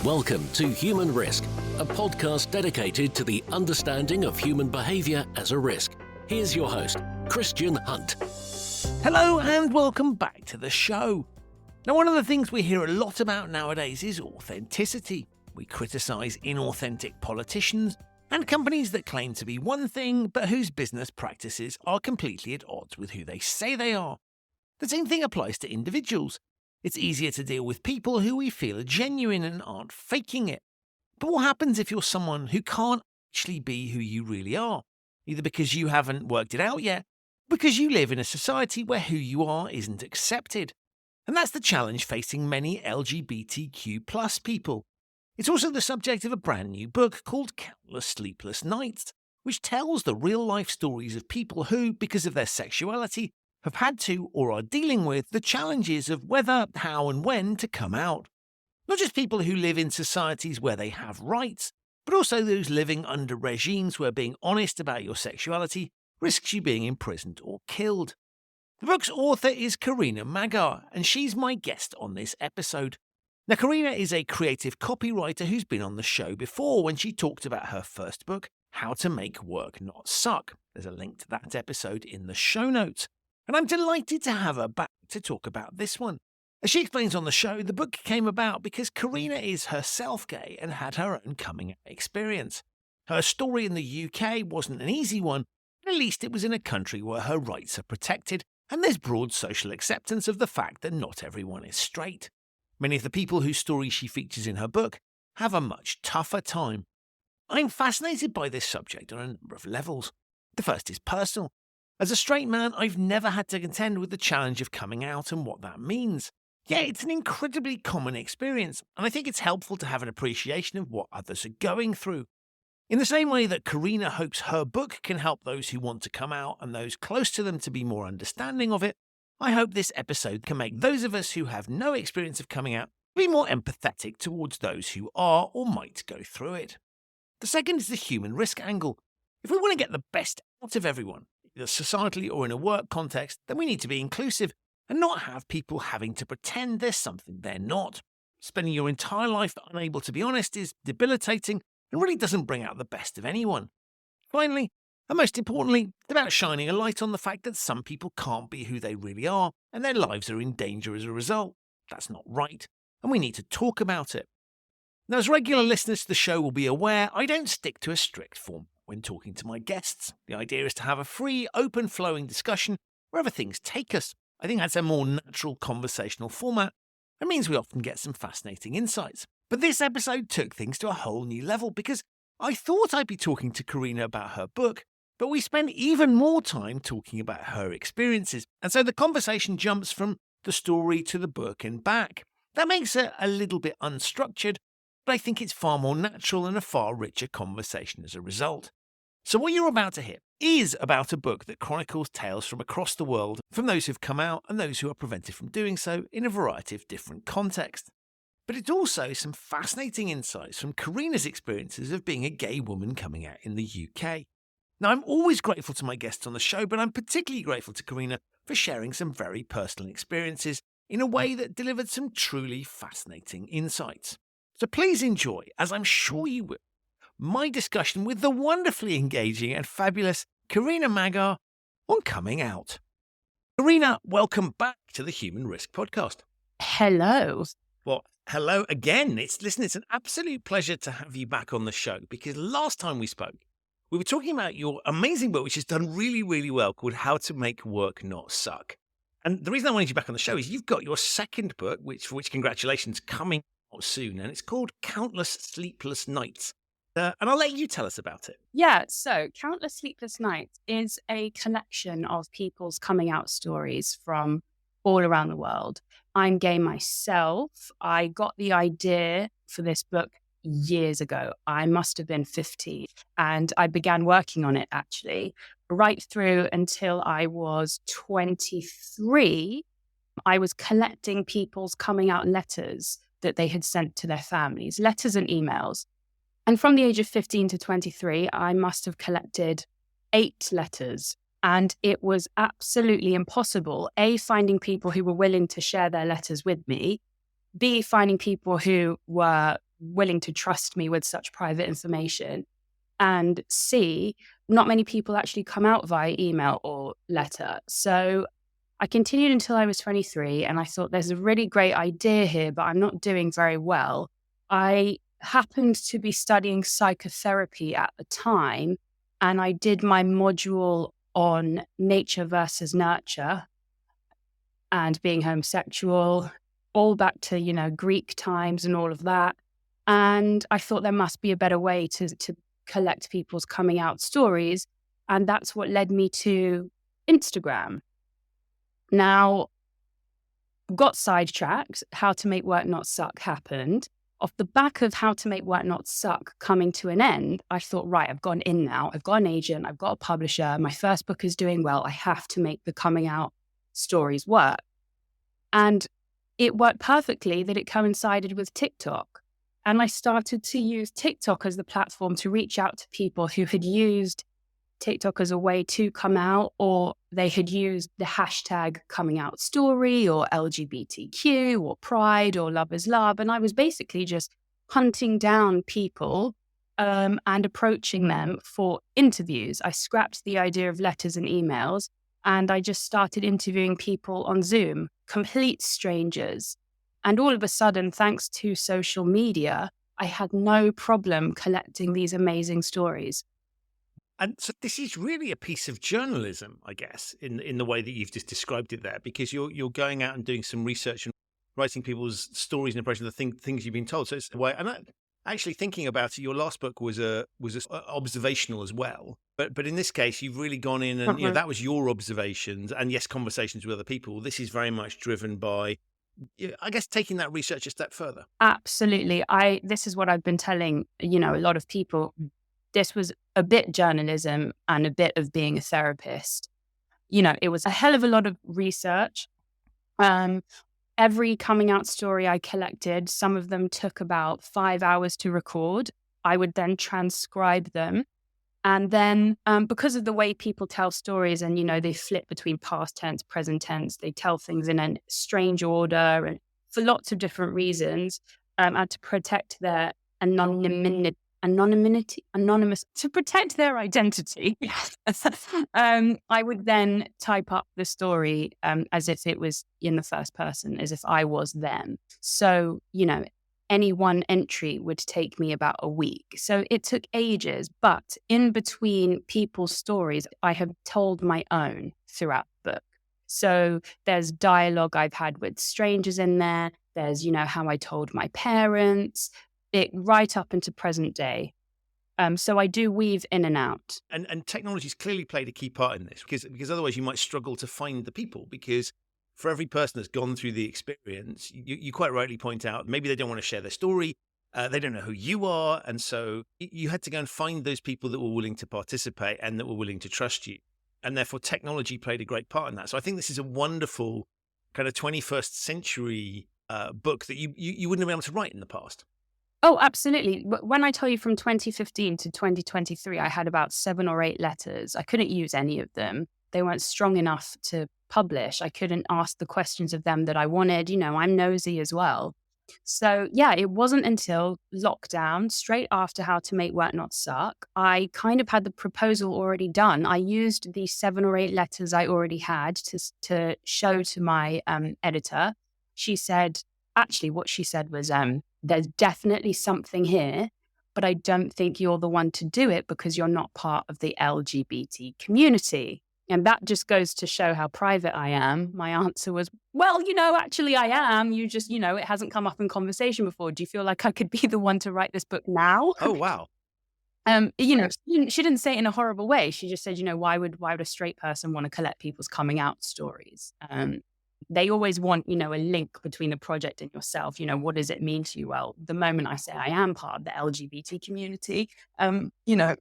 Welcome to Human Risk, a podcast dedicated to the understanding of human behaviour as a risk. Here's your host, Christian Hunt. Hello and welcome back to the show. Now, one of the things we hear a lot about nowadays is authenticity. We criticise inauthentic politicians and companies that claim to be one thing but whose business practices are completely at odds with who they say they are. The same thing applies to individuals. It's easier to deal with people who we feel are genuine and aren't faking it. But what happens if you're someone who can't actually be who you really are? Either because you haven't worked it out yet, or because you live in a society where who you are isn't accepted. And that's the challenge facing many LGBTQ+ people. It's also the subject of a brand new book called Countless Sleepless Nights, which tells the real-life stories of people who, because of their sexuality, have had to or are dealing with the challenges of whether, how and when to come out. Not just people who live in societies where they have rights, but also those living under regimes where being honest about your sexuality risks you being imprisoned or killed. The book's author is Carina Maggar, and she's my guest on this episode. Now, Carina is a creative copywriter who's been on the show before when she talked about her first book, How to Make Work Not Suck. There's a link to that episode in the show notes. And I'm delighted to have her back to talk about this one. As she explains on the show, the book came about because Carina is herself gay and had her own coming out experience. Her story in the UK wasn't an easy one, but at least it was in a country where her rights are protected and there's broad social acceptance of the fact that not everyone is straight. Many of the people whose stories she features in her book have a much tougher time. I'm fascinated by this subject on a number of levels. The first is personal. As a straight man, I've never had to contend with the challenge of coming out and what that means. Yeah, it's an incredibly common experience, and I think it's helpful to have an appreciation of what others are going through. In the same way that Carina hopes her book can help those who want to come out and those close to them to be more understanding of it, I hope this episode can make those of us who have no experience of coming out be more empathetic towards those who are or might go through it. The second is the human risk angle. If we want to get the best out of everyone, either societally or in a work context, then we need to be inclusive and not have people having to pretend there's something they're not. Spending your entire life unable to be honest is debilitating and really doesn't bring out the best of anyone. Finally, and most importantly, it's about shining a light on the fact that some people can't be who they really are and their lives are in danger as a result. That's not right, and we need to talk about it. Now, as regular listeners to the show will be aware, I don't stick to a strict form when talking to my guests. The idea is to have a free, open-flowing discussion wherever things take us. I think that's a more natural conversational format. It means we often get some fascinating insights. But this episode took things to a whole new level because I thought I'd be talking to Carina about her book, but we spend even more time talking about her experiences. And so the conversation jumps from the story to the book and back. That makes it a little bit unstructured, but I think it's far more natural and a far richer conversation as a result. So what you're about to hear is about a book that chronicles tales from across the world, from those who've come out and those who are prevented from doing so in a variety of different contexts. But it's also some fascinating insights from Carina's experiences of being a gay woman coming out in the UK. Now, I'm always grateful to my guests on the show, but I'm particularly grateful to Carina for sharing some very personal experiences in a way that delivered some truly fascinating insights. So please enjoy, as I'm sure you will, my discussion with the wonderfully engaging and fabulous Carina Maggar on coming out. Carina, welcome back to the Human Risk Podcast. Hello. Well, hello again. It's an absolute pleasure to have you back on the show because last time we spoke, we were talking about your amazing book, which has done really, really well, called How to Make Work Not Suck. And the reason I wanted you back on the show is you've got your second book, for which congratulations, coming out soon, and it's called Countless Sleepless Nights. And I'll let you tell us about it. Yeah, so Countless Sleepless Nights is a collection of people's coming out stories from all around the world. I'm gay myself. I got the idea for this book years ago. I must have been 50, and I began working on it actually right through until I was 23. I was collecting people's coming out letters that they had sent to their families, letters and emails. And from the age of 15 to 23, I must have collected 8 letters. And it was absolutely impossible, A, finding people who were willing to share their letters with me, B, finding people who were willing to trust me with such private information. And C, not many people actually come out via email or letter. So I continued until I was 23, and I thought there's a really great idea here, but I'm not doing very well. I happened to be studying psychotherapy at the time, and I did my module on nature versus nurture and being homosexual, all back to, Greek times and all of that. And I thought there must be a better way to collect people's coming out stories. And that's what led me to Instagram. Now, got sidetracked. How to Make Work Not Suck happened. Off the back of How to Make Work Not Suck coming to an end, I thought, right, I've got an in now. I've got an agent. I've got a publisher. My first book is doing well. I have to make the coming out stories work. And it worked perfectly that it coincided with TikTok. And I started to use TikTok as the platform to reach out to people who had used TikTok as a way to come out, or they had used the hashtag coming out story or LGBTQ or pride or love is love. And I was basically just hunting down people and approaching them for interviews. I scrapped the idea of letters and emails, and I just started interviewing people on Zoom, complete strangers. And all of a sudden, thanks to social media, I had no problem collecting these amazing stories. And so this is really a piece of journalism, I guess, in the way that you've just described it there, because you're going out and doing some research and writing people's stories and impressions of the things you've been told. So it's a way. And actually thinking about it, your last book was observational as well. But in this case, you've really gone in and that was your observations and yes, conversations with other people. This is very much driven by, I guess, taking that research a step further. Absolutely. This is what I've been telling, a lot of people. This was a bit journalism and a bit of being a therapist. It was a hell of a lot of research. Every coming out story I collected, some of them took about 5 hours to record. I would then transcribe them. And then because of the way people tell stories and, they flip between past tense, present tense, they tell things in a strange order and for lots of different reasons, and to protect their anonymity, to protect their identity. I would then type up the story as if it was in the first person, as if I was them. So, any one entry would take me about a week. So it took ages, but in between people's stories, I have told my own throughout the book. So there's dialogue I've had with strangers in there. There's, how I told my parents, right up into present day. So I do weave in and out. And technology's clearly played a key part in this because otherwise you might struggle to find the people, because for every person that's gone through the experience, you quite rightly point out, maybe they don't want to share their story. They don't know who you are. And so you had to go and find those people that were willing to participate and that were willing to trust you. And therefore technology played a great part in that. So I think this is a wonderful kind of 21st century book that you wouldn't have been able to write in the past. Oh, absolutely. When I tell you from 2015 to 2023, I had about 7 or 8 letters. I couldn't use any of them. They weren't strong enough to publish. I couldn't ask the questions of them that I wanted. I'm nosy as well. So yeah, it wasn't until lockdown, straight after How to Make Work Not Suck, I kind of had the proposal already done. I used the 7 or 8 letters I already had to show to my editor. She said, actually what she said was, there's definitely something here, but I don't think you're the one to do it because you're not part of the LGBT community. And that just goes to show how private I am. My answer was, well, actually I am. You just, it hasn't come up in conversation before. Do you feel like I could be the one to write this book now? Oh, wow. She didn't say it in a horrible way. She just said, why would a straight person want to collect people's coming out stories? They always want, a link between the project and yourself. What does it mean to you? Well, the moment I say I am part of the LGBT community,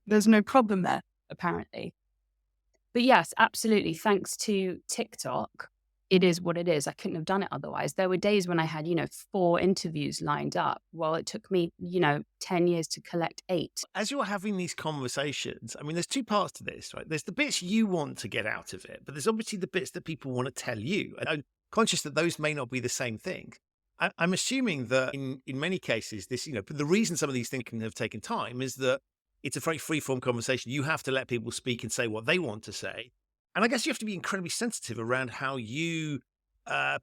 there's no problem there, apparently. But yes, absolutely. Thanks to TikTok, it is what it is. I couldn't have done it otherwise. There were days when I had, 4 interviews lined up. Well, it took me, 10 years to collect 8. As you're having these conversations, there's 2 parts to this, right? There's the bits you want to get out of it, but there's obviously the bits that people want to tell you. And I'm conscious that those may not be the same thing. I'm assuming that in many cases, this, the reason some of these things can have taken time is that it's a very free form conversation. You have to let people speak and say what they want to say. And I guess you have to be incredibly sensitive around how you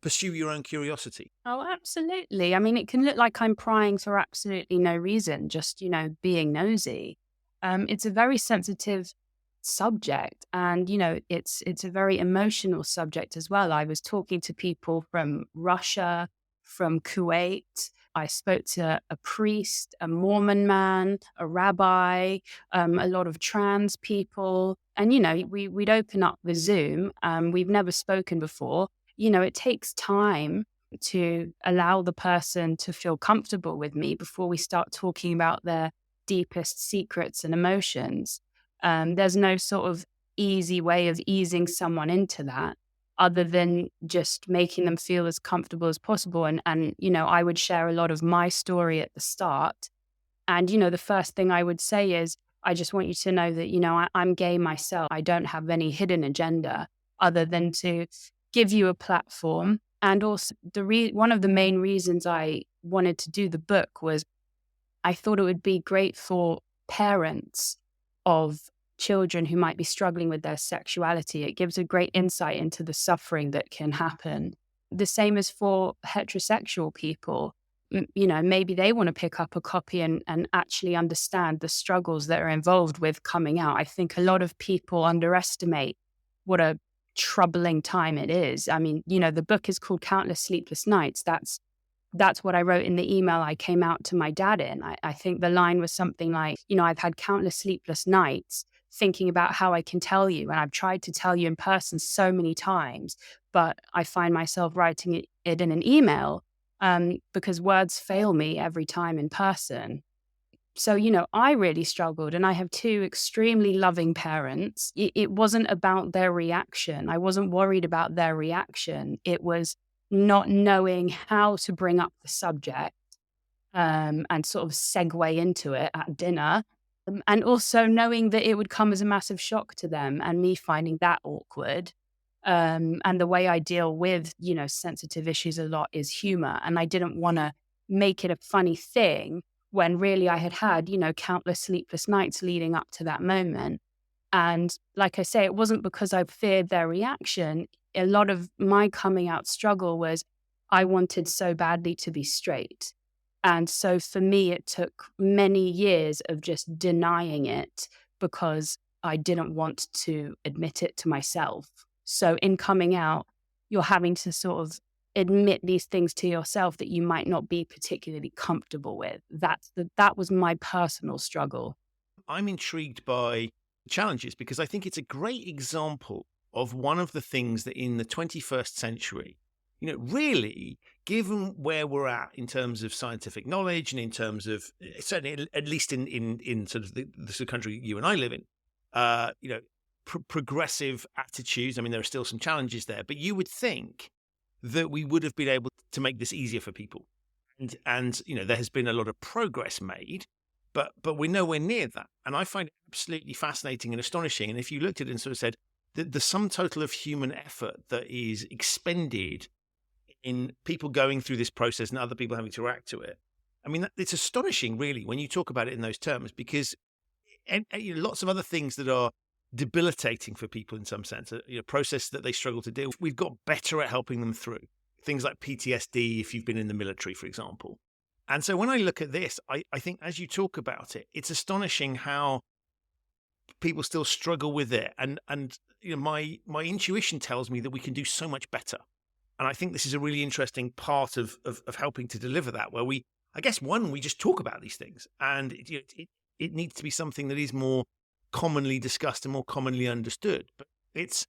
pursue your own curiosity. Oh, absolutely. I mean, it can look like I'm prying for absolutely no reason, just, being nosy. It's a very sensitive subject, and, it's a very emotional subject as well. I was talking to people from Russia, from Kuwait. I spoke to a priest, a Mormon man, a rabbi, a lot of trans people. And, we'd open up the Zoom. We've never spoken before. It takes time to allow the person to feel comfortable with me before we start talking about their deepest secrets and emotions. There's no sort of easy way of easing someone into that other than just making them feel as comfortable as possible. And I would share a lot of my story at the start. And, the first thing I would say is, I just want you to know that, I'm gay myself. I don't have any hidden agenda other than to give you a platform. And also one of the main reasons I wanted to do the book was I thought it would be great for parents of children who might be struggling with their sexuality. It gives a great insight into the suffering that can happen. The same as for heterosexual people. Maybe they want to pick up a copy and actually understand the struggles that are involved with coming out. I think a lot of people underestimate what a troubling time it is. I mean, the book is called Countless Sleepless Nights. That's what I wrote in the email I came out to my dad in. I think the line was something like, I've had countless sleepless nights thinking about how I can tell you. And I've tried to tell you in person so many times, but I find myself writing it in an email because words fail me every time in person. So, I really struggled, and I have two extremely loving parents. It wasn't about their reaction. I wasn't worried about their reaction. It was not knowing how to bring up the subject and sort of segue into it at dinner. And also knowing that it would come as a massive shock to them and me finding that awkward. And the way I deal with, sensitive issues a lot is humor. And I didn't want to make it a funny thing when really I had, countless sleepless nights leading up to that moment. And like I say, it wasn't because I feared their reaction. A lot of my coming out struggle was I wanted so badly to be straight. And so for me, it took many years of just denying it because I didn't want to admit it to myself. So in coming out, you're having to sort of admit these things to yourself that you might not be particularly comfortable with. That was my personal struggle. I'm intrigued by challenges because I think it's a great example of one of the things that in the 21st century, really, given where we're at in terms of scientific knowledge and in terms of, certainly at least in sort of the country you and I live in, progressive attitudes. I mean, there are still some challenges there, but you would think that we would have been able to make this easier for people. And there has been a lot of progress made, but we're nowhere near that. And I find it absolutely fascinating and astonishing. And if you looked at it and sort of said the sum total of human effort that is expended in people going through this process and other people having to react to it, I mean, it's astonishing, really, when you talk about it in those terms, because lots of other things that are debilitating for people in some sense, a process that they struggle to deal with. We've got better at helping them through things like PTSD, if you've been in the military, for example. And so when I look at this, I think as you talk about it, it's astonishing how people still struggle with it. And my intuition tells me that we can do so much better. And I think this is a really interesting part of helping to deliver that, where we just talk about these things, and it needs to be something that is more commonly discussed and more commonly understood. But it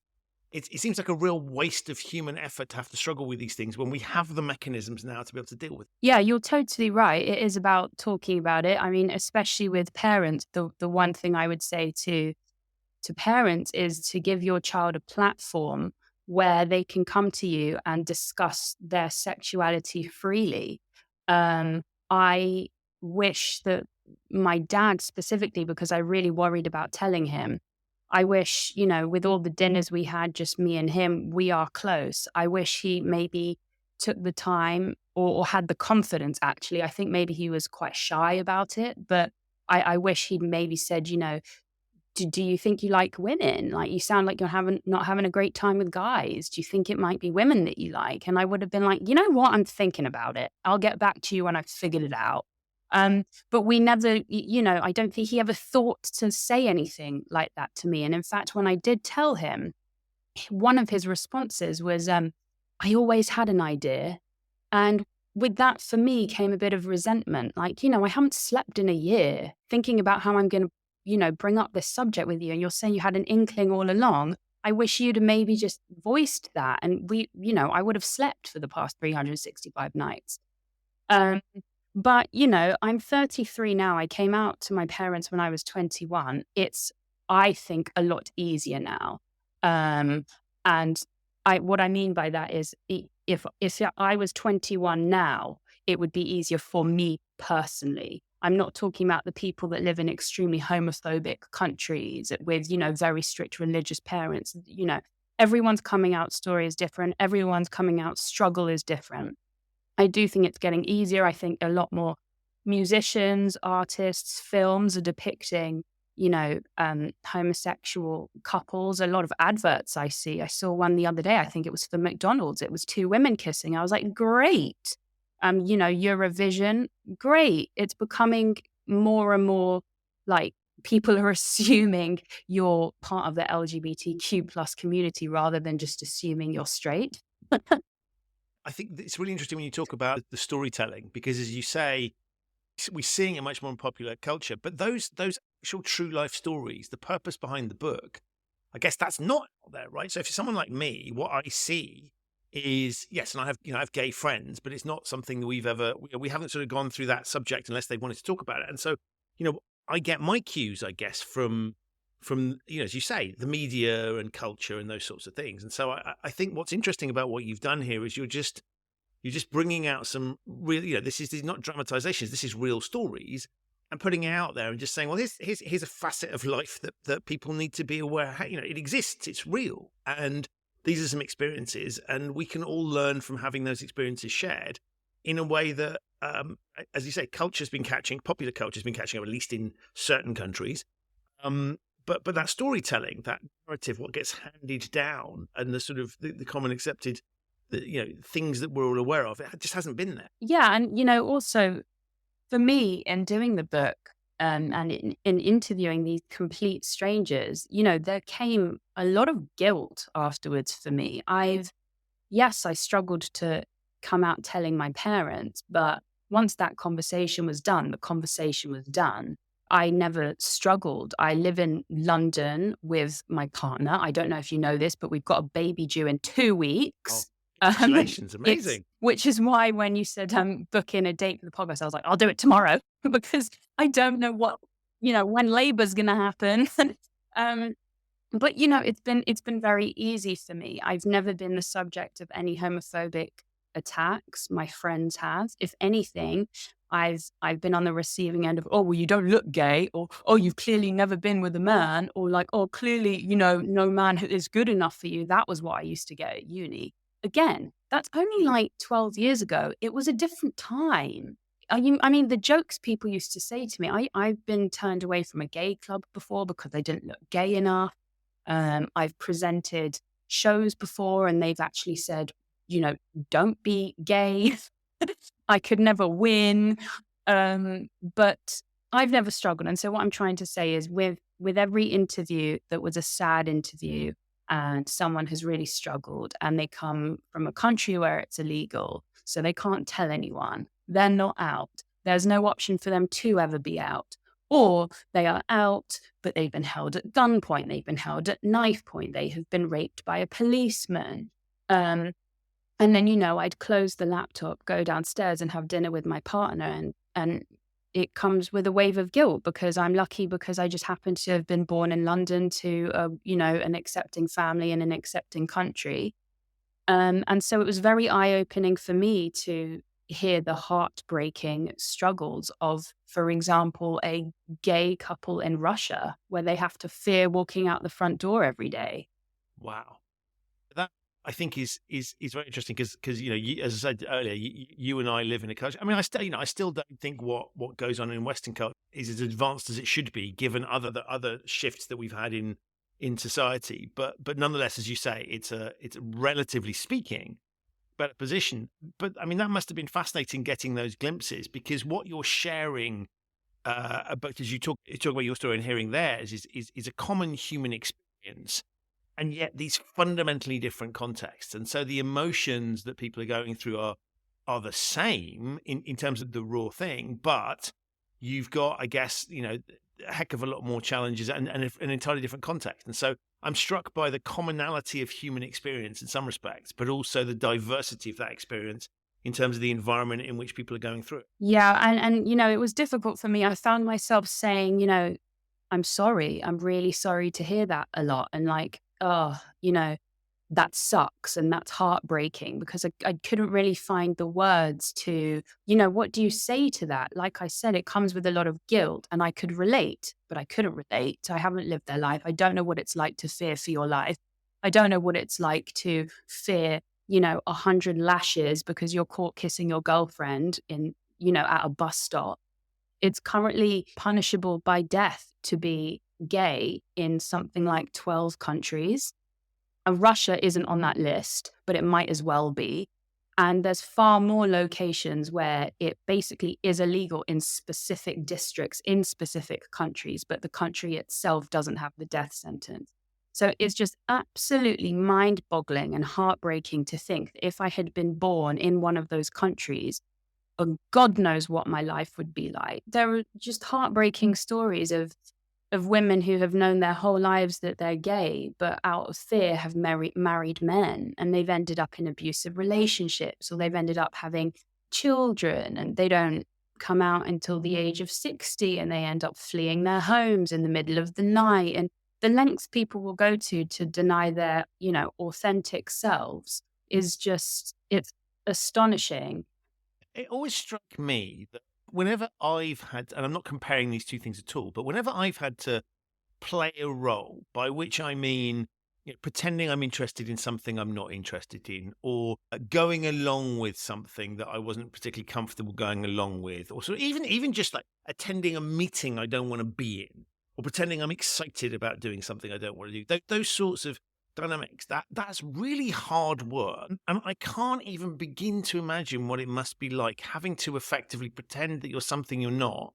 seems like a real waste of human effort to have to struggle with these things when we have the mechanisms now to be able to deal with it. Yeah, you're totally right. It is about talking about it. I mean, especially with parents, the one thing I would say to parents is to give your child a platform where they can come to you and discuss their sexuality freely. I wish that my dad specifically, because I really worried about telling him, I wish, with all the dinners we had, just me and him, we are close. I wish he maybe took the time or had the confidence, actually. I think maybe he was quite shy about it, but I wish he'd maybe said, do you think you like women? Like, you sound like you're not having a great time with guys. Do you think it might be women that you like? And I would have been like, you know what? I'm thinking about it. I'll get back to you when I've figured it out. But we never, I don't think he ever thought to say anything like that to me. And in fact, when I did tell him, one of his responses was, I always had an idea. And with that, for me, came a bit of resentment. Like, I haven't slept in a year thinking about how I'm going to, bring up this subject with you. And you're saying you had an inkling all along. I wish you'd have maybe just voiced that. And I would have slept for the past 365 nights. But, I'm 33 now. I came out to my parents when I was 21. It's, I think, a lot easier now. And what I mean by that is, if I was 21 now, it would be easier for me personally. I'm not talking about the people that live in extremely homophobic countries with, very strict religious parents. Everyone's coming out story is different. Everyone's coming out struggle is different. I do think it's getting easier. I think a lot more musicians, artists, films are depicting, homosexual couples. A lot of adverts I see. I saw one the other day. I think it was for McDonald's. It was two women kissing. I was like, great. Eurovision, great. It's becoming more and more like people are assuming you're part of the LGBTQ plus community rather than just assuming you're straight. I think it's really interesting when you talk about the storytelling, because as you say, we're seeing it much more in popular culture, but those actual true life stories, the purpose behind the book, I guess that's not out there, right? So if you're someone like me, what I see is, yes, and I have gay friends, but it's not something that we haven't sort of gone through that subject unless they wanted to talk about it. And so, I get my cues, I guess, from as you say, the media and culture and those sorts of things. And so I think what's interesting about what you've done here is you're just bringing out some real, these is not dramatizations, this is real stories, and putting it out there and just saying, well, here's a facet of life that people need to be aware. It exists, it's real, and these are some experiences, and we can all learn from having those experiences shared in a way that, as you say, popular culture's been catching up, at least in certain countries. But that storytelling, that narrative, what gets handed down, and the sort of the common accepted, things that we're all aware of, it just hasn't been there. Yeah, and also for me, in doing the book and in interviewing these complete strangers, there came a lot of guilt afterwards for me. I struggled to come out telling my parents, but once that conversation was done, the conversation was done. I never struggled. I live in London with my partner. I don't know if you know this, but we've got a baby due in 2 weeks. Oh, congratulations, amazing. Which is why when you said book in a date for the podcast, I was like, I'll do it tomorrow because I don't know when labor's going to happen. But it's been very easy for me. I've never been the subject of any homophobic attacks. My friends have. If anything, I've been on the receiving end of, oh, well, you don't look gay, or, oh, you've clearly never been with a man, or like, oh, clearly, no man is good enough for you. That was what I used to get at uni. Again, that's only like 12 years ago. It was a different time. I mean, the jokes people used to say to me, I've been turned away from a gay club before because I didn't look gay enough. I've presented shows before and they've actually said, don't be gay. I could never win. But I've never struggled. And so what I'm trying to say is with every interview that was a sad interview and someone has really struggled and they come from a country where it's illegal, so they can't tell anyone, they're not out. There's no option for them to ever be out. Or they are out, but they've been held at gunpoint. They've been held at knife point. They have been raped by a policeman. And then, I'd close the laptop, go downstairs and have dinner with my partner. And it comes with a wave of guilt because I'm lucky because I just happen to have been born in London to, an accepting family in an accepting country. And so it was very eye-opening for me to hear the heartbreaking struggles of, for example, a gay couple in Russia where they have to fear walking out the front door every day. Wow. I think is very interesting because as I said earlier, you and I live in a culture. I mean, I still don't think what goes on in Western culture is as advanced as it should be, given the other shifts that we've had in society. But nonetheless, as you say, it's a relatively speaking better position. But I mean, that must have been fascinating getting those glimpses, because what you're sharing, both as you talk about your story and hearing theirs, is a common human experience. And yet these fundamentally different contexts. And so the emotions that people are going through are the same in terms of the raw thing, but you've got, I guess, a heck of a lot more challenges and an entirely different context. And so I'm struck by the commonality of human experience in some respects, but also the diversity of that experience in terms of the environment in which people are going through. Yeah. And it was difficult for me. I found myself saying, I'm sorry. I'm really sorry to hear that a lot. And like, oh, that sucks and that's heartbreaking, because I couldn't really find the words to, what do you say to that? Like I said, it comes with a lot of guilt, and I could relate, but I couldn't relate. I haven't lived their life. I don't know what it's like to fear for your life. I don't know what it's like to fear, 100 lashes because you're caught kissing your girlfriend at a bus stop. It's currently punishable by death to be gay in something like 12 countries. And Russia isn't on that list, but it might as well be. And there's far more locations where it basically is illegal in specific districts, in specific countries, but the country itself doesn't have the death sentence. So it's just absolutely mind-boggling and heartbreaking to think that if I had been born in one of those countries, God knows what my life would be like. There are just heartbreaking stories of women who have known their whole lives that they're gay, but out of fear have married men, and they've ended up in abusive relationships, or they've ended up having children, and they don't come out until the age of 60, and they end up fleeing their homes in the middle of the night. And the lengths people will go to deny their, authentic selves is just, it's astonishing. It always struck me that whenever I've had, and I'm not comparing these two things at all, but whenever I've had to play a role, by which I mean pretending I'm interested in something I'm not interested in, or going along with something that I wasn't particularly comfortable going along with, or so even just like attending a meeting I don't want to be in, or pretending I'm excited about doing something I don't want to do, those sorts of dynamics, that's really hard work. And I can't even begin to imagine what it must be like having to effectively pretend that you're something you're not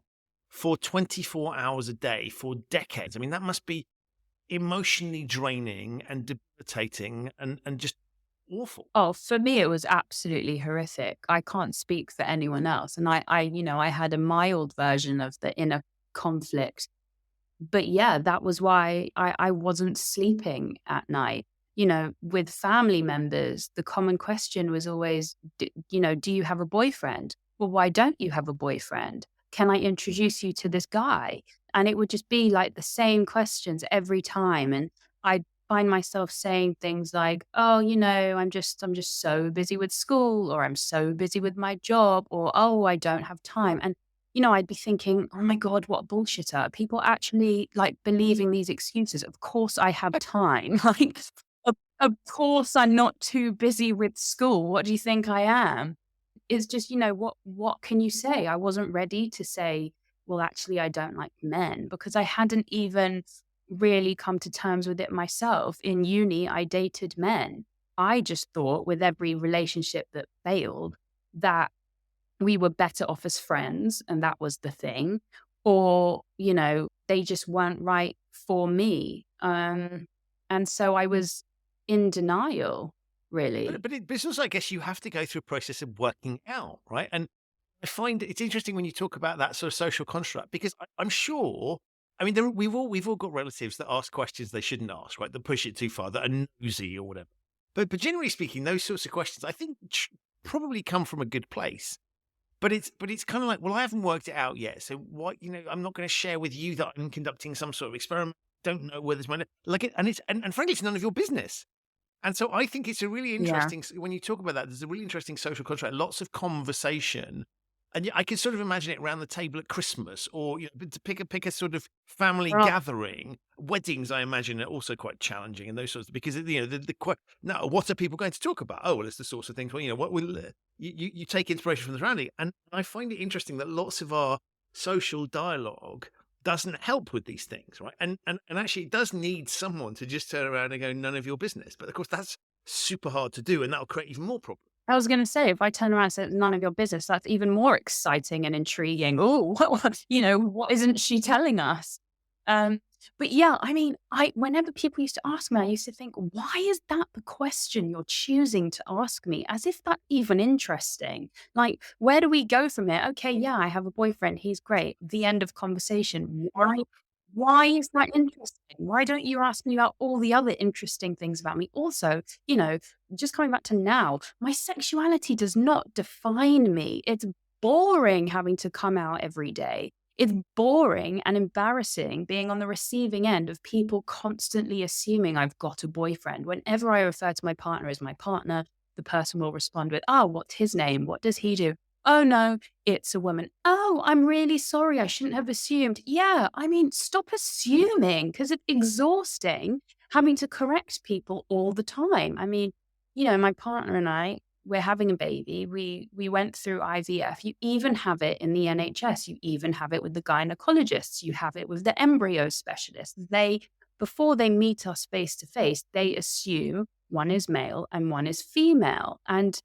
for 24 hours a day for decades. I mean, that must be emotionally draining and debilitating and just awful. Oh, for me, it was absolutely horrific. I can't speak for anyone else. And I had a mild version of the inner conflict. But yeah, that was why I wasn't sleeping at night. With family members, the common question was always, do you have a boyfriend? Well, why don't you have a boyfriend? Can I introduce you to this guy? And it would just be like the same questions every time. And I'd find myself saying things like, oh, I'm just so busy with school, or I'm so busy with my job, or, oh, I don't have time. And I'd be thinking, oh my God, what a bullshitter. People actually believing these excuses. Of course I have time. Of course I'm not too busy with school. What do you think I am? It's just, what can you say? I wasn't ready to say, well, actually, I don't like men, because I hadn't even really come to terms with it myself. In uni, I dated men. I just thought with every relationship that failed that we were better off as friends, and that was the thing, or, they just weren't right for me. And so I was in denial, really. But it's also, I guess, you have to go through a process of working out, right? And I find it's interesting when you talk about that sort of social construct, because I'm sure, I mean, we've all got relatives that ask questions they shouldn't ask, right? That push it too far, that are nosy or whatever. But generally speaking, those sorts of questions, I think, probably come from a good place. But it's kind of like, well, I haven't worked it out yet. So what, I'm not going to share with you that I'm conducting some sort of experiment. Don't know whether it's and frankly, it's none of your business. And so I think it's a really interesting, when you talk about that, there's a really interesting social contract, lots of conversation And I can sort of imagine it around the table at Christmas, or to pick a sort of family Oh, gathering. Weddings, I imagine, are also quite challenging, and those sorts of, because now what are people going to talk about? Oh, well, it's the sorts of things where what will you take inspiration from the surrounding, and I find it interesting that lots of our social dialogue doesn't help with these things, right? And actually, it does need someone to just turn around and go, "None of your business." But of course, that's super hard to do, and that'll create even more problems. I was going to say, if I turn around and say none of your business, that's even more exciting and intriguing. Oh, what isn't she telling us? But yeah, I mean, whenever people used to ask me, I used to think, why is that the question you're choosing to ask me? As if that's even interesting. Like, where do we go from here? Okay, yeah, I have a boyfriend. He's great. The end of conversation. Why is that interesting? Why don't you ask me about all the other interesting things about me? Also, just coming back to now, my sexuality does not define me. It's boring having to come out every day. It's boring and embarrassing being on the receiving end of people constantly assuming I've got a boyfriend. Whenever I refer to my partner as my partner, the person will respond with, "Oh, what's his name? What does he do? Oh, no, it's a woman. Oh, I'm really sorry. I shouldn't have assumed." Yeah, I mean, stop assuming, because it's exhausting having to correct people all the time. I mean, my partner and I, we're having a baby. We went through IVF. You even have it in the NHS. You even have it with the gynecologists. You have it with the embryo specialists. Before they meet us face to face, they assume one is male and one is female. And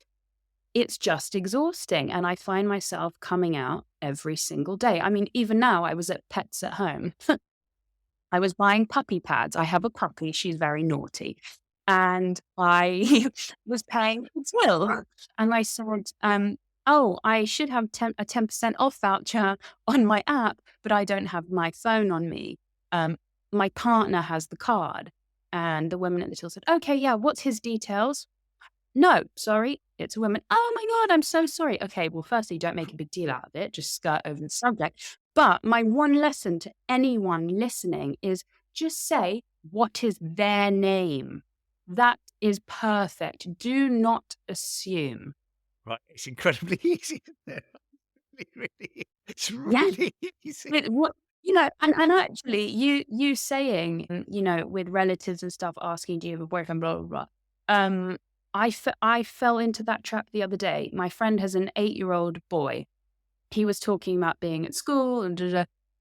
it's just exhausting. And I find myself coming out every single day. I mean, even now, I was at Pets at Home. I was buying puppy pads. I have a puppy. She's very naughty. And I was paying the till. And I said, oh, I should have a 10% off voucher on my app, but I don't have my phone on me. My partner has the card. And the woman at the till said, okay, yeah, what's his details? No, sorry, it's a woman. Oh my God, I'm so sorry. Okay, well, firstly, don't make a big deal out of it. Just skirt over the subject. But my one lesson to anyone listening is just say, what is their name? That is perfect. Do not assume. Right. It's incredibly easy, isn't it? It's Yeah. really easy. And actually, you saying, with relatives and stuff asking, do you have a boyfriend, blah, blah, blah. I fell into that trap the other day. My friend has an 8-year-old boy. He was talking about being at school and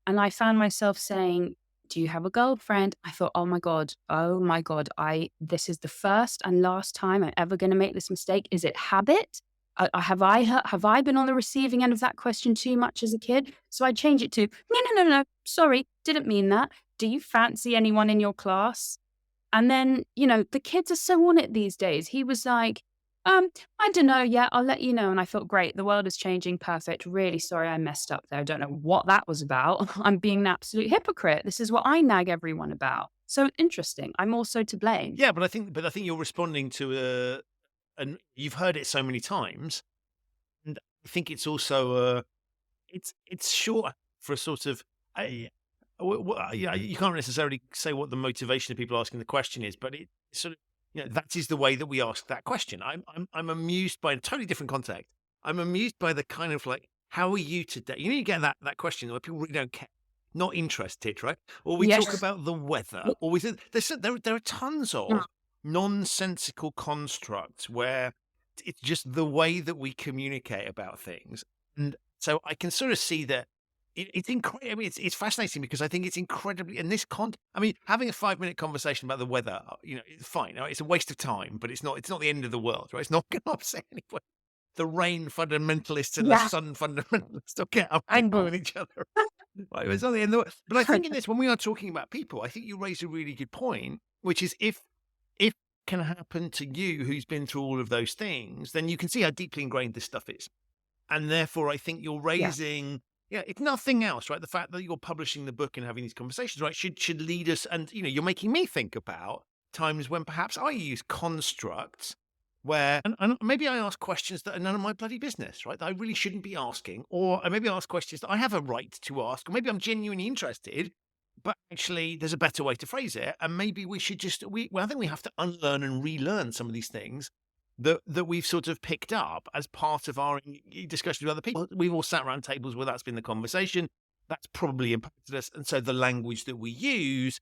and I found myself saying, do you have a girlfriend? I thought, oh my God, this is the first and last time I'm ever going to make this mistake. Is it habit? Have I been on the receiving end of that question too much as a kid? So I changed it to, no, sorry, didn't mean that. Do you fancy anyone in your class? And then, the kids are so on it these days. He was like, I don't know. Yeah, I'll let you know. And I thought, great, the world is changing. Perfect. Really sorry I messed up there. I don't know what that was about. I'm being an absolute hypocrite. This is what I nag everyone about. So interesting. I'm also to blame. Yeah, but I think you're responding to and you've heard it so many times, and I think it's also it's short for a sort of you can't necessarily say what the motivation of people asking the question is, but it sort of that is the way that we ask that question. I'm amused by a totally different context. I'm amused by the kind of like, how are you today? You get that question where people really don't care, not interested, right? Or we talk about the weather, or we there are tons of nonsensical constructs where it's just the way that we communicate about things. And so I can sort of see that it's incredible. I mean, it's fascinating because I think it's incredibly in this I mean, having a 5-minute conversation about the weather, it's fine. It's a waste of time, but it's not the end of the world, right? It's not going to upset anyone. The rain fundamentalists and the sun fundamentalists will get up and with each other. Right? It's not the end of the world. But I think in this, when we are talking about people, I think you raise a really good point, which is if it can happen to you who's been through all of those things, then you can see how deeply ingrained this stuff is. And therefore, I think you're raising, if nothing else, right, the fact that you're publishing the book and having these conversations, right, should lead us. And, you're making me think about times when perhaps I use constructs where, and maybe I ask questions that are none of my bloody business, right, that I really shouldn't be asking. Or maybe I ask questions that I have a right to ask, or maybe I'm genuinely interested, but actually there's a better way to phrase it. And maybe we should I think we have to unlearn and relearn some of these things that we've sort of picked up as part of our discussions with other people. We've all sat around tables where that's been the conversation. That's probably impacted us. And so the language that we use,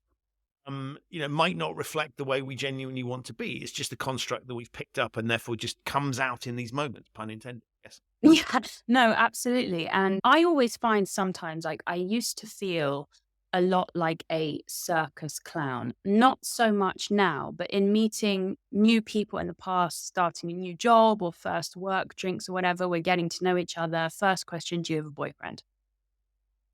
might not reflect the way we genuinely want to be. It's just a construct that we've picked up and therefore just comes out in these moments, pun intended. Yes. Yeah, no, absolutely. And I always find sometimes, like, I used to feel a lot like a circus clown. Not so much now, but in meeting new people in the past, starting a new job or first work drinks or whatever, we're getting to know each other. First question, do you have a boyfriend?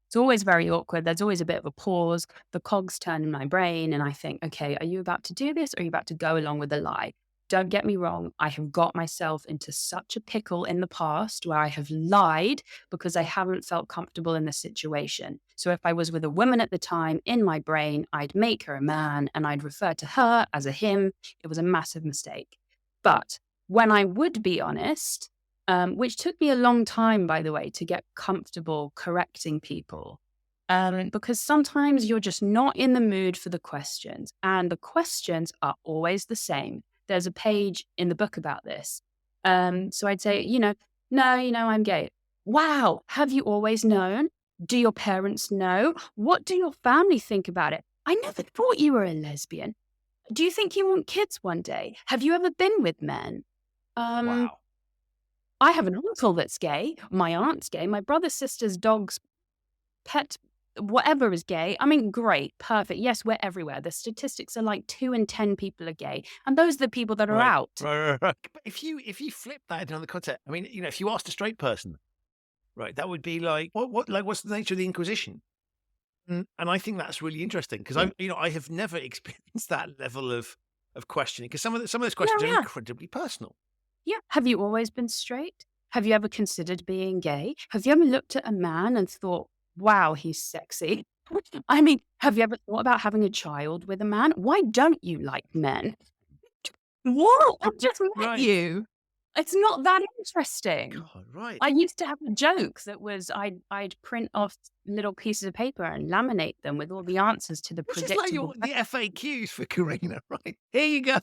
It's always very awkward. There's always a bit of a pause. The cogs turn in my brain and I think, okay, are you about to do this or are you about to go along with a lie? Don't get me wrong. I have got myself into such a pickle in the past where I have lied because I haven't felt comfortable in the situation. So if I was with a woman at the time, in my brain, I'd make her a man and I'd refer to her as a him. It was a massive mistake. But when I would be honest, which took me a long time, by the way, to get comfortable correcting people. Because sometimes you're just not in the mood for the questions. And the questions are always the same. There's a page in the book about this. So I'd say, no, I'm gay. Wow. Have you always known? Do your parents know? What do your family think about it? I never thought you were a lesbian. Do you think you want kids one day? Have you ever been with men? Wow. I have an uncle that's gay. My aunt's gay. My brother's sister's dog's pet, whatever is gay. I mean, great, perfect. Yes, we're everywhere. The statistics are like 2 in 10 people are gay. And those are the people that are out. Right. But if you flip that into another context, I mean, if you asked a straight person, right, that would be like, what's the nature of the Inquisition? And I think that's really interesting because I have never experienced that level of questioning because some of those questions are incredibly personal. Yeah. Have you always been straight? Have you ever considered being gay? Have you ever looked at a man and thought, wow, he's sexy? I mean, have you ever thought about having a child with a man? Why don't you like men? What? I just met you. It's not that interesting. God, right. I used to have a joke that was I'd print off little pieces of paper and laminate them with all the answers to the predictable. It's like the FAQs for Carina, right? Here you go.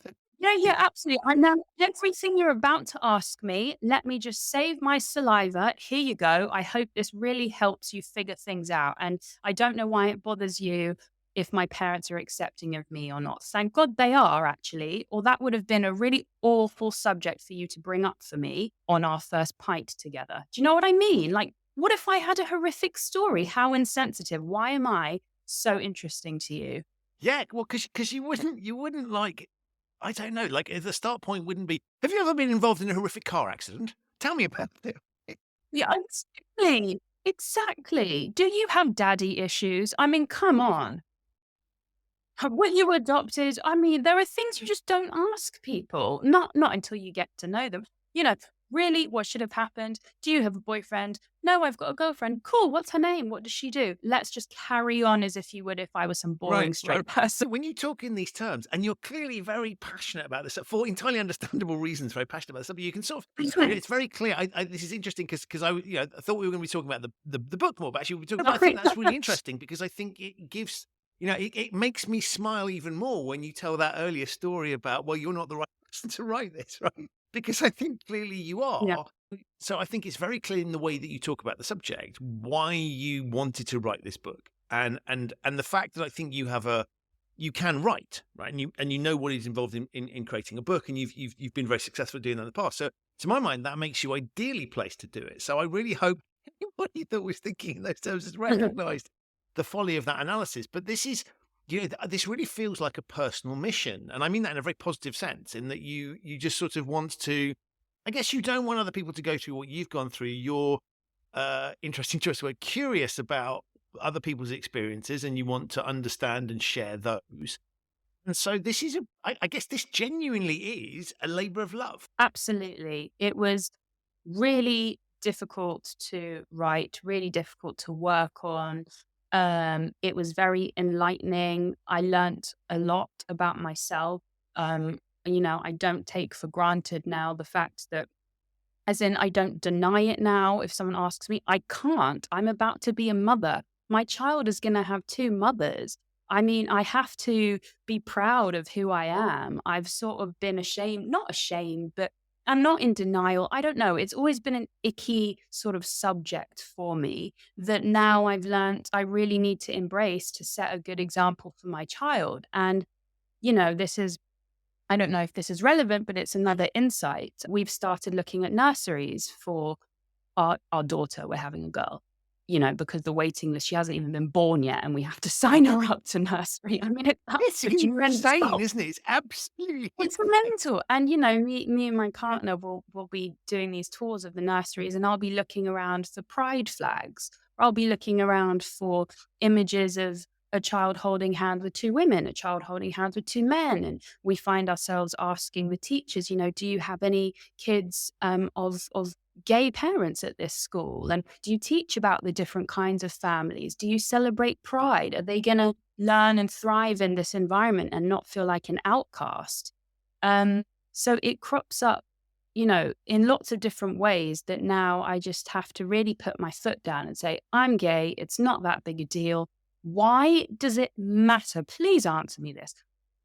Yeah, absolutely. And now everything you're about to ask me, let me just save my saliva. Here you go. I hope this really helps you figure things out. And I don't know why it bothers you if my parents are accepting of me or not. Thank God they are, actually, or that would have been a really awful subject for you to bring up for me on our first pint together. Do you know what I mean? Like, what if I had a horrific story? How insensitive. Why am I so interesting to you? Yeah, well, because you wouldn't like, I don't know, like the start point wouldn't be, have you ever been involved in a horrific car accident? Tell me about it. Yeah, exactly. Do you have daddy issues? I mean, come on. Were you adopted? I mean, there are things you just don't ask people, not until you get to know them. Really, what should have happened? Do you have a boyfriend? No, I've got a girlfriend. Cool. What's her name? What does she do? Let's just carry on as if you would if I was some boring straight person. When you talk in these terms, and you're clearly very passionate about this for entirely understandable reasons, very passionate about this, but you can sort of, it's very clear. This is interesting because I thought we were going to be talking about the book more, but actually we're talking about, I think that's really interesting because I think it gives, it makes me smile even more when you tell that earlier story about, well, you're not the right person to write this, right? Because I think clearly you are. Yeah. So I think it's very clear in the way that you talk about the subject why you wanted to write this book, and the fact that I think you can write, right, and you know what is involved in creating a book, and you've been very successful doing that in the past. So to my mind, that makes you ideally placed to do it. So I really hope anybody that was thinking in those terms has recognised the folly of that analysis. But this is. This really feels like a personal mission. And I mean that in a very positive sense, in that you just sort of want to, I guess you don't want other people to go through what you've gone through. You're, interesting choice, we're curious about other people's experiences and you want to understand and share those. And so this is, I guess this genuinely is a labour of love. Absolutely. It was really difficult to write, really difficult to work on. It was very enlightening. I learnt a lot about myself. I don't take for granted now the fact that, as in, I don't deny it now. If someone asks me, I can't. I'm about to be a mother. My child is going to have 2 mothers. I mean, I have to be proud of who I am. I've sort of been ashamed, not ashamed, but I'm not in denial. I don't know. It's always been an icky sort of subject for me that now I've learned I really need to embrace to set a good example for my child. And, this is, I don't know if this is relevant, but it's another insight. We've started looking at nurseries for our daughter. We're having a girl, because the waiting list, she hasn't even been born yet, and we have to sign her up to nursery. I mean, It's insane, isn't it? It's absolutely it's mental. And, me and my partner will be doing these tours of the nurseries, and I'll be looking around for pride flags. Or I'll be looking around for images of a child holding hands with two women, a child holding hands with two men. And we find ourselves asking the teachers, do you have any kids of gay parents at this school? And do you teach about the different kinds of families? Do you celebrate pride? Are they going to learn and thrive in this environment and not feel like an outcast? So it crops up, in lots of different ways that now I just have to really put my foot down and say, I'm gay. It's not that big a deal. Why does it matter? Please answer me this.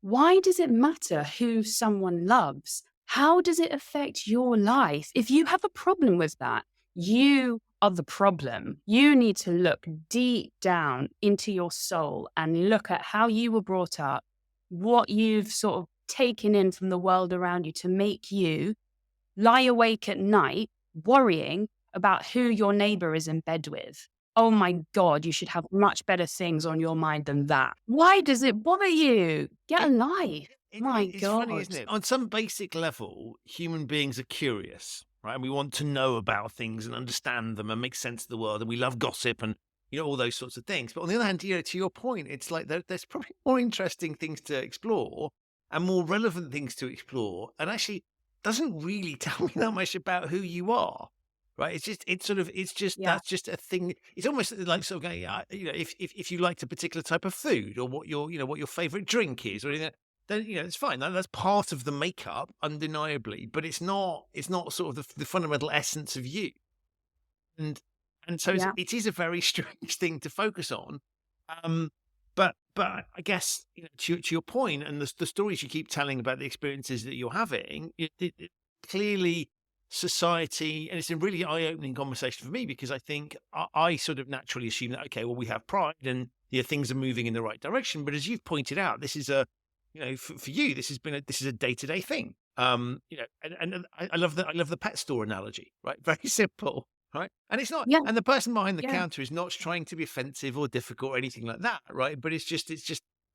Why does it matter who someone loves? How does it affect your life? If you have a problem with that, you are the problem. You need to look deep down into your soul and look at how you were brought up, what you've sort of taken in from the world around you to make you lie awake at night worrying about who your neighbor is in bed with. Oh my God, you should have much better things on your mind than that. Why does it bother you? Get a life. It's funny, isn't it? On some basic level, human beings are curious, right? And we want to know about things and understand them and make sense of the world. And we love gossip and, all those sorts of things. But on the other hand, to your point, it's like there's probably more interesting things to explore and more relevant things to explore. And actually doesn't really tell me that much about who you are. Right. That's just a thing. It's almost like sort of going, if you liked a particular type of food or what your favorite drink is or anything, then, it's fine. That's part of the makeup, undeniably, but it's not sort of the fundamental essence of you. And so it is a very strange thing to focus on. But I guess, to your point and the stories you keep telling about the experiences that you're having, it clearly society, and it's a really eye-opening conversation for me because I think I sort of naturally assume that, okay, well, we have pride and things are moving in the right direction. But as you've pointed out, this is for you, this is a day-to-day thing. And I love the pet store analogy, right? Very simple, right? And it's not, and the person behind the counter is not trying to be offensive or difficult or anything like that, right? But it's just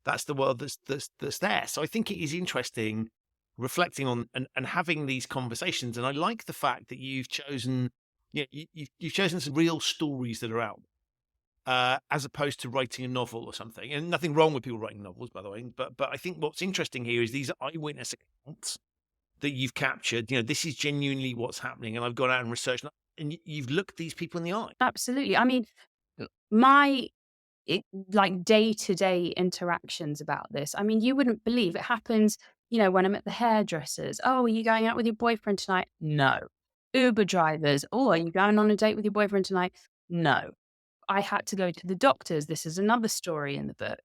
that's the world that's there. So I think it is interesting reflecting on and having these conversations. And I like the fact that you've chosen, you've chosen some real stories that are out, as opposed to writing a novel or something. And nothing wrong with people writing novels, by the way. But I think what's interesting here is these are eyewitness accounts that you've captured. This is genuinely what's happening. And I've gone out and researched, and you've looked these people in the eye. Absolutely. I mean, my like day-to-day interactions about this. I mean, you wouldn't believe it happens. When I'm at the hairdressers, oh, are you going out with your boyfriend tonight? No. Uber drivers, oh, are you going on a date with your boyfriend tonight? No. I had to go to the doctors. This is another story in the book.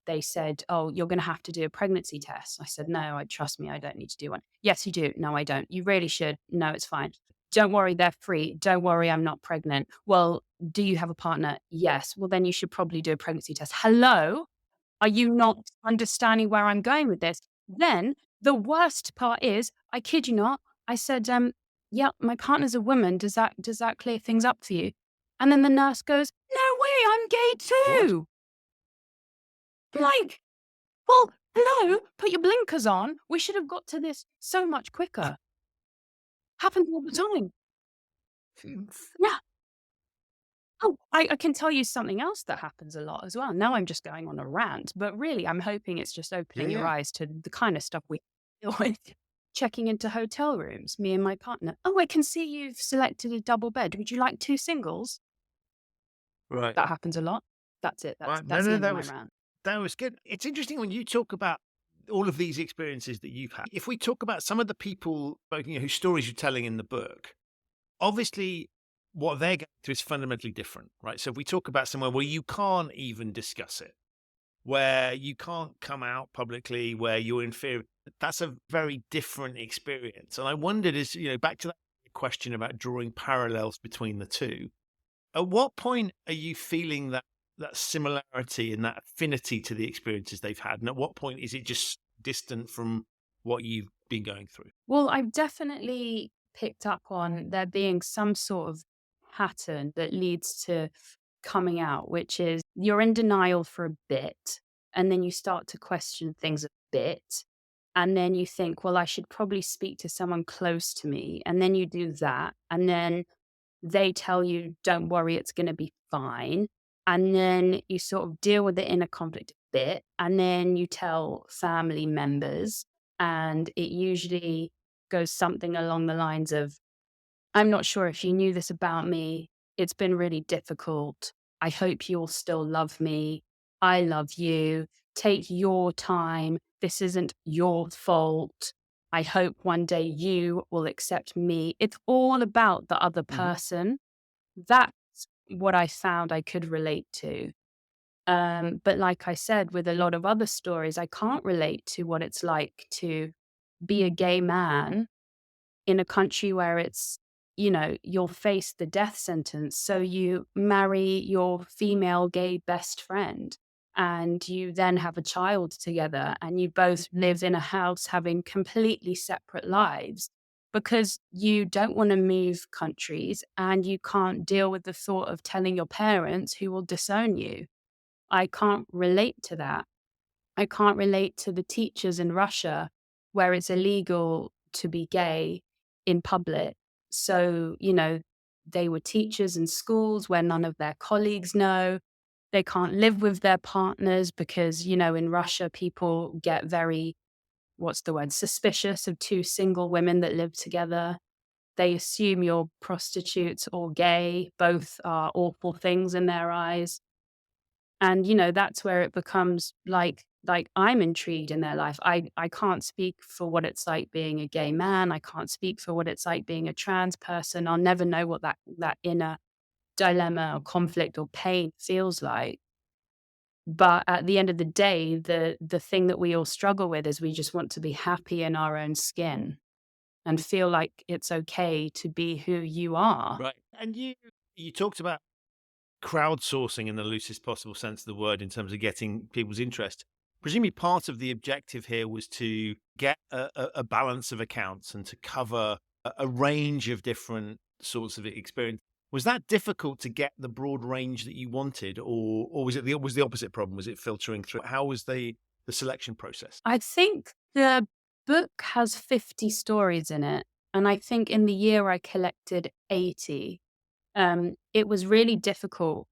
They said, oh, you're going to have to do a pregnancy test. I said, no, trust me, I don't need to do one. Yes, you do. No, I don't. You really should. No, it's fine. Don't worry, they're free. Don't worry, I'm not pregnant. Well, do you have a partner? Yes. Well, then you should probably do a pregnancy test. Hello? Are you not understanding where I'm going with this? Then the worst part is, I kid you not, I said, yeah, my partner's a woman. Does that clear things up for you? And then the nurse goes, no way, I'm gay too. What? Like, well, hello, put your blinkers on. We should have got to this so much quicker. Happens all the time. Yeah. Oh, I can tell you something else that happens a lot as well. Now I'm just going on a rant, but really I'm hoping it's just opening your eyes to the kind of stuff we deal with. Checking into hotel rooms, me and my partner. Oh, I can see you've selected a double bed. Would you like two singles? Right. That happens a lot. That's it. That's the end of my rant. That was good. It's interesting when you talk about all of these experiences that you've had. If we talk about some of the people, whose stories you're telling in the book, obviously what they're going through is fundamentally different, right? So if we talk about somewhere where you can't even discuss it, where you can't come out publicly, where you're in fear. That's a very different experience. And I wondered, back to that question about drawing parallels between the two, at what point are you feeling that similarity and that affinity to the experiences they've had? And at what point is it just distant from what you've been going through? Well, I've definitely picked up on there being some sort of pattern that leads to coming out, which is you're in denial for a bit, and then you start to question things a bit. And then you think, well, I should probably speak to someone close to me. And then you do that. And then they tell you, don't worry, it's going to be fine. And then you sort of deal with the inner conflict a bit. And then you tell family members. And it usually goes something along the lines of, I'm not sure if you knew this about me. It's been really difficult. I hope you'll still love me. I love you. Take your time. This isn't your fault. I hope one day you will accept me. It's all about the other person. That's what I found I could relate to. But like I said, with a lot of other stories, I can't relate to what it's like to be a gay man in a country where it's, you'll face the death sentence. So you marry your female gay best friend and you then have a child together and you both live in a house having completely separate lives because you don't want to move countries and you can't deal with the thought of telling your parents who will disown you. I can't relate to that. I can't relate to the teachers in Russia where it's illegal to be gay in public. So, they were teachers in schools where none of their colleagues know. They can't live with their partners because, in Russia, people get very, suspicious of two single women that live together. They assume you're prostitutes or gay. Both are awful things in their eyes. And, that's where it becomes like I'm intrigued in their life. I can't speak for what it's like being a gay man. I can't speak for what it's like being a trans person. I'll never know what that inner dilemma or conflict or pain feels like. But at the end of the day, the thing that we all struggle with is we just want to be happy in our own skin and feel like it's okay to be who you are. Right. And you talked about crowdsourcing in the loosest possible sense of the word in terms of getting people's interest. Presumably part of the objective here was to get a balance of accounts and to cover a range of different sorts of experience. Was that difficult to get the broad range that you wanted, or was it the opposite problem? Was it filtering through? How was the selection process? I think the book has 50 stories in it. And I think in the year I collected 80. It was really difficult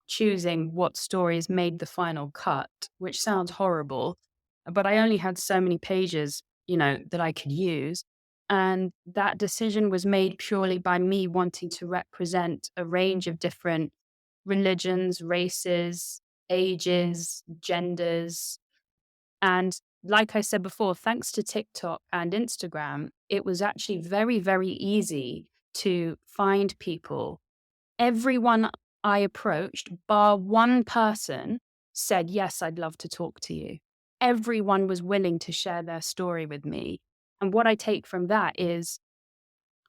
choosing what stories made the final cut, which sounds horrible, but I only had so many pages, that I could use. And that decision was made purely by me wanting to represent a range of different religions, races, ages, genders. And like I said before, thanks to TikTok and Instagram, it was actually very, very easy to find people. Everyone I approached, bar one person, said, yes, I'd love to talk to you. Everyone was willing to share their story with me. And what I take from that is,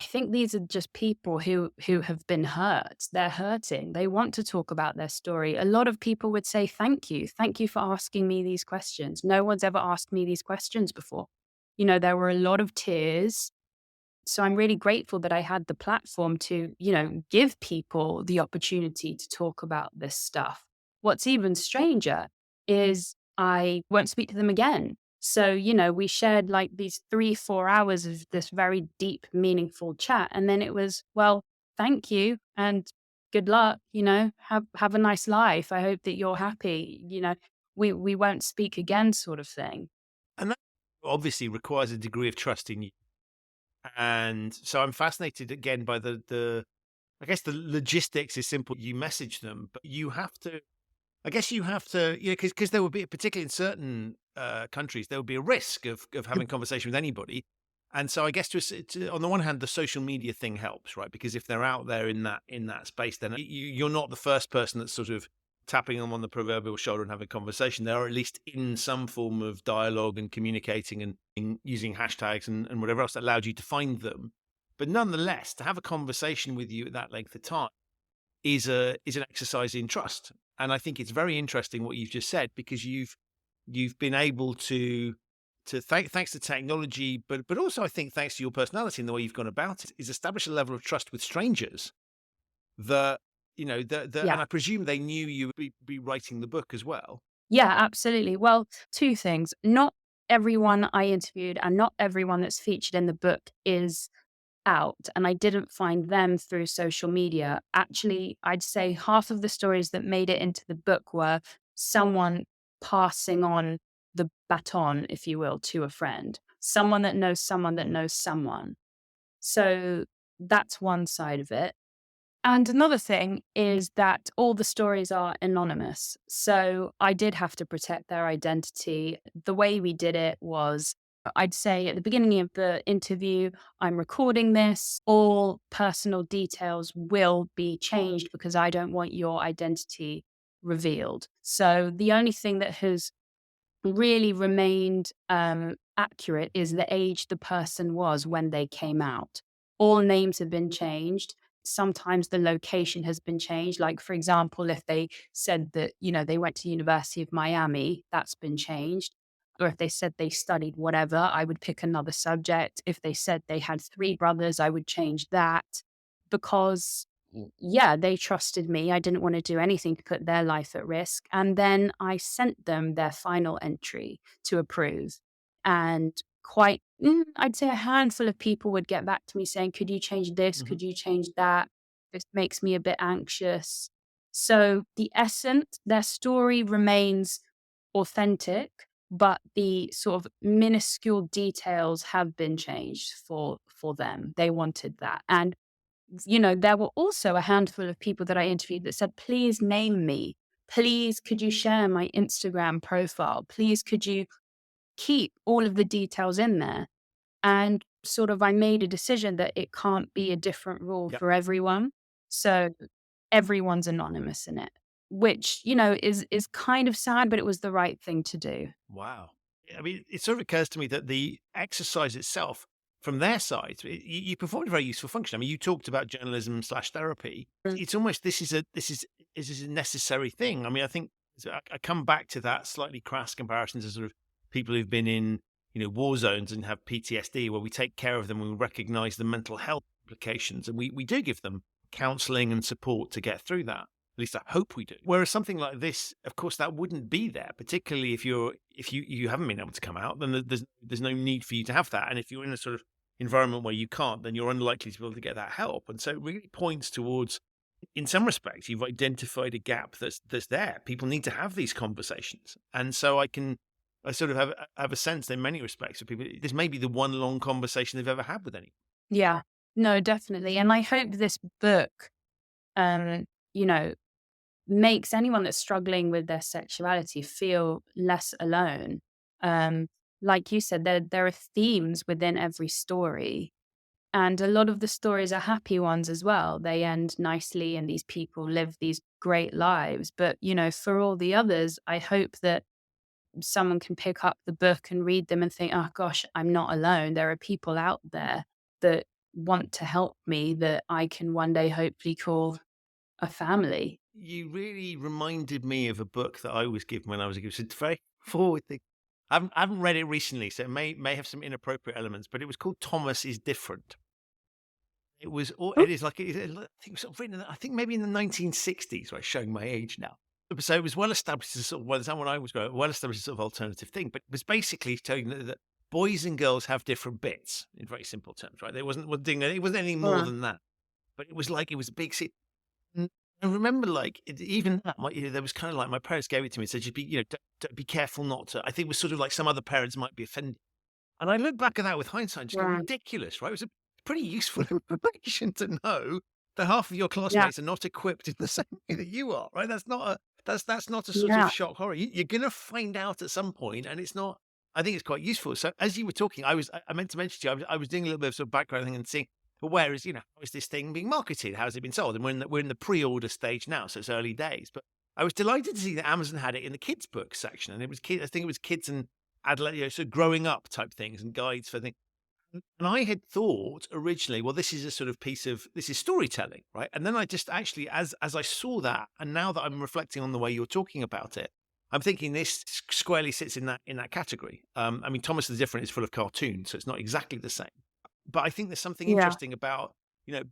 I think these are just people who have been hurt. They're hurting. They want to talk about their story. A lot of people would say, thank you. Thank you for asking me these questions. No one's ever asked me these questions before. There were a lot of tears. So I'm really grateful that I had the platform to, give people the opportunity to talk about this stuff. What's even stranger is I won't speak to them again. So, we shared like these 3-4 hours of this very deep, meaningful chat. And then it was, well, thank you and good luck, have a nice life. I hope that you're happy. We won't speak again sort of thing. And that obviously requires a degree of trust in you. And so I'm fascinated again by the I guess the logistics is simple. You message them, but you have to, because there would be, particularly in certain countries, there would be a risk of having conversation with anybody. And so I guess on the one hand, the social media thing helps, right? Because if they're out there in that space, then you're not the first person that's sort of tapping them on the proverbial shoulder and having a conversation. They are at least in some form of dialogue and communicating and using hashtags and whatever else that allowed you to find them. But nonetheless, to have a conversation with you at that length of time is an exercise in trust. And I think it's very interesting what you've just said, because you've been able to thanks to technology, but also I think thanks to your personality and the way you've gone about it, is establish a level of trust with strangers that, and I presume they knew you would be writing the book as well. Yeah, absolutely. Well, two things. Not everyone I interviewed and not everyone that's featured in the book is out, and I didn't find them through social media. Actually, I'd say half of the stories that made it into the book were someone passing on the baton, if you will, to a friend, someone that knows someone that knows someone. So that's one side of it. And another thing is that all the stories are anonymous. So I did have to protect their identity. The way we did it was, I'd say at the beginning of the interview, I'm recording this. All personal details will be changed because I don't want your identity revealed. So the only thing that has really remained accurate is the age the person was when they came out. All names have been changed. Sometimes the location has been changed. Like, for example, if they said that, they went to University of Miami, that's been changed. Or if they said they studied whatever, I would pick another subject. If they said they had 3 brothers, I would change that because, they trusted me. I didn't want to do anything to put their life at risk. And then I sent them their final entry to approve. And I'd say a handful of people would get back to me saying, could you change this? Could you change that? This makes me a bit anxious. So the essence, their story remains authentic, but the sort of minuscule details have been changed for them. They wanted that. And, there were also a handful of people that I interviewed that said, please name me. Please, could you share my Instagram profile? Please, could you keep all of the details in there? And sort of I made a decision that it can't be a different rule for everyone. So everyone's anonymous in it, which, is kind of sad, but it was the right thing to do. Wow. I mean, it sort of occurs to me that the exercise itself, from their side, you performed a very useful function. I mean, you talked about journalism / therapy. It's almost, this is a necessary thing. I mean, I think I come back to that slightly crass comparison to sort of people who've been in, war zones and have PTSD, where we take care of them and we recognize the mental health implications. And we do give them counseling and support to get through that. At least I hope we do. Whereas something like this, of course, that wouldn't be there, particularly if you haven't been able to come out, then there's no need for you to have that. And if you're in a sort of environment where you can't, then you're unlikely to be able to get that help. And so it really points towards, in some respects, you've identified a gap that's there. People need to have these conversations. And so I sort of have a sense in many respects of people, this may be the one long conversation they've ever had with anyone. Yeah, no, definitely. And I hope this book, makes anyone that's struggling with their sexuality feel less alone. Like you said, there are themes within every story. And a lot of the stories are happy ones as well. They end nicely and these people live these great lives. But, for all the others, I hope that someone can pick up the book and read them and think, oh gosh, I'm not alone. There are people out there that want to help me that I can one day hopefully call a family. You really reminded me of a book that I was given when I was a kid. It's a very forward thing. I haven't read it recently, so it may have some inappropriate elements, but it was called Thomas is Different. It is like, I think it was sort of written, I think maybe in the 1960s, right, showing my age now. So it was well established as sort of, by the time when I was growing up, well established sort of alternative thing, but it was basically telling that boys and girls have different bits in very simple terms, right? It wasn't any more than that, but it was a big scene. I remember, even that, there was kind of like my parents gave it to me and said, just be, be careful not to. I think it was sort of like some other parents might be offended. And I look back at that with hindsight and just go, ridiculous, right? It was a pretty useful information to know that half of your classmates are not equipped in the same way that you are, right? That's not a sort of shock horror. You're going to find out at some point, and it's not. I think it's quite useful. So as you were talking, I meant to mention to you, I was doing a little bit of sort of background thing and seeing, but where is, how is this thing being marketed? How has it been sold? And we're in the pre-order stage now, so it's early days. But I was delighted to see that Amazon had it in the kids' books section, and it was I think it was kids and adult, sort of growing up type things and guides for things. And I had thought originally, well, this is a sort of this is storytelling, right? And then I just actually, as I saw that, and now that I'm reflecting on the way you're talking about it, I'm thinking this squarely sits in that category. I mean, Thomas the Different is full of cartoons, so it's not exactly the same. But I think there's something Yeah. interesting about,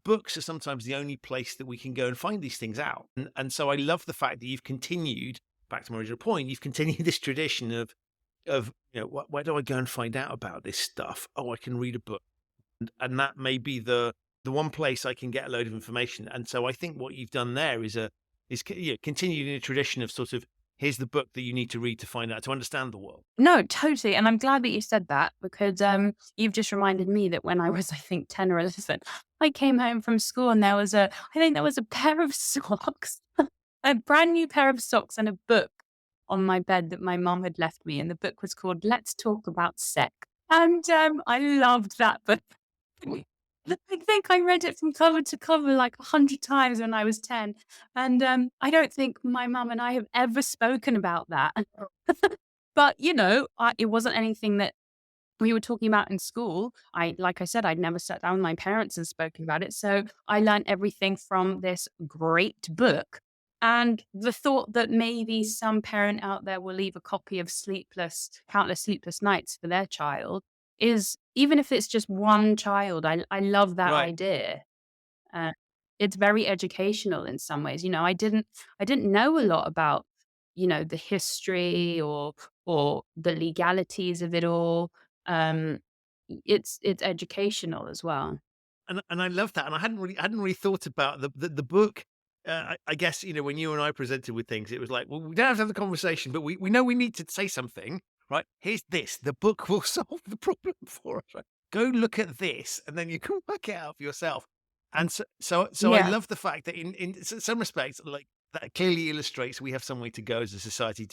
books are sometimes the only place that we can go and find these things out. And so I love the fact that you've continued, back to my original point, you've continued this tradition of where do I go and find out about this stuff? Oh, I can read a book, and that may be the one place I can get a load of information. And so I think what you've done there is continuing a tradition of sort of, here's the book that you need to read to find out, to understand the world. No, totally. And I'm glad that you said that because you've just reminded me that when I was, I think, 10 or 11, I came home from school and I think there was a pair of socks, a brand new pair of socks and a book on my bed that my mum had left me. And the book was called Let's Talk About Sex. And I loved that book. I think I read it from cover to cover like 100 times when I was 10. And I don't think my mum and I have ever spoken about that. But, it wasn't anything that we were talking about in school. Like I said, I'd never sat down with my parents and spoken about it. So I learned everything from this great book. And the thought that maybe some parent out there will leave a copy of Countless Sleepless Nights for their child is, even if it's just one child, I love that Right. idea. Uh, it's very educational in some ways. I didn't know a lot about, the history or the legalities of it all. Um, it's educational as well. And I love that. And I hadn't really thought about the book. I guess, when you and I presented with things, it was like, well, we don't have to have the conversation, but we know we need to say something, right? Here's this. The book will solve the problem for us, right? Go look at this, and then you can work it out for yourself. And so I Yeah. love the fact that in some respects, like, that clearly illustrates we have some way to go as a society.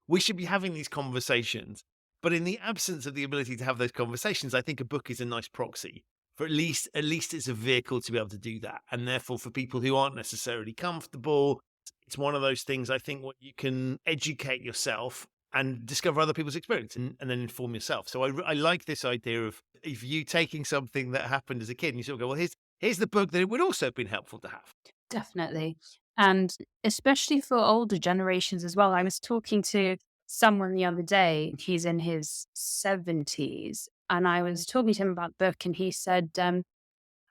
We should be having these conversations, but in the absence of the ability to have those conversations, I think a book is a nice proxy for, at least it's a vehicle to be able to do that. And therefore, for people who aren't necessarily comfortable, it's one of those things, I think, what you can educate yourself and discover other people's experience, and then inform yourself. So I like this idea of you taking something that happened as a kid and you sort of go, well, here's the book that it would also have been helpful to have. Definitely. And especially for older generations as well. I was talking to someone the other day, he's in his 70s, and I was talking to him about the book, and he said,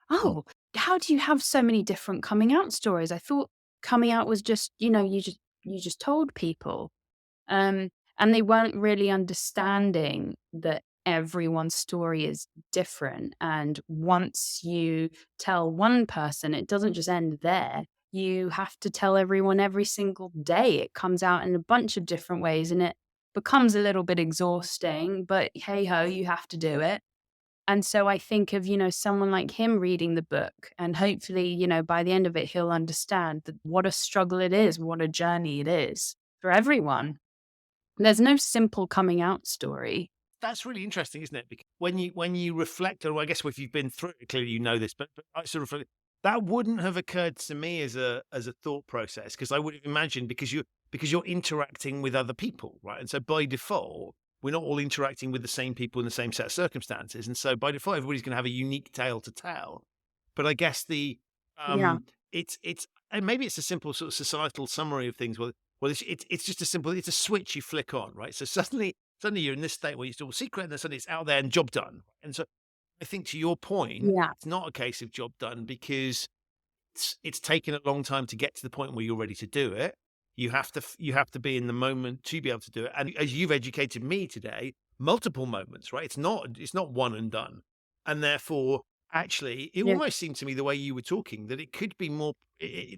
oh, how do you have so many different coming out stories? I thought coming out was just, you just told people. And they weren't really understanding that everyone's story is different. And once you tell one person, it doesn't just end there. You have to tell everyone every single day. It comes out in a bunch of different ways and it becomes a little bit exhausting, but hey ho, you have to do it. And so I think of, someone like him reading the book and hopefully, by the end of it, he'll understand that what a struggle it is, what a journey it is for everyone. There's no simple coming out story. That's really interesting, isn't it? Because when you reflect on, well, I guess if you've been through it, clearly you know this, but I sort of, that wouldn't have occurred to me as a thought process, because I would have imagined, because you're interacting with other people, right? And so by default, we're not all interacting with the same people in the same set of circumstances, and so by default, everybody's going to have a unique tale to tell. But I guess Yeah. it's and maybe it's a simple sort of societal summary of things. Well, it's just it's a switch you flick on, right? So suddenly you're in this state where you're still secret, and then suddenly it's out there and job done. And so I think, to your point, Yeah. it's not a case of job done, because it's taken a long time to get to the point where you're ready to do it. You have to be in the moment to be able to do it. And as you've educated me today, multiple moments, right? It's not one and done. And therefore, actually, it Yeah. almost seemed to me, the way you were talking, that it could be more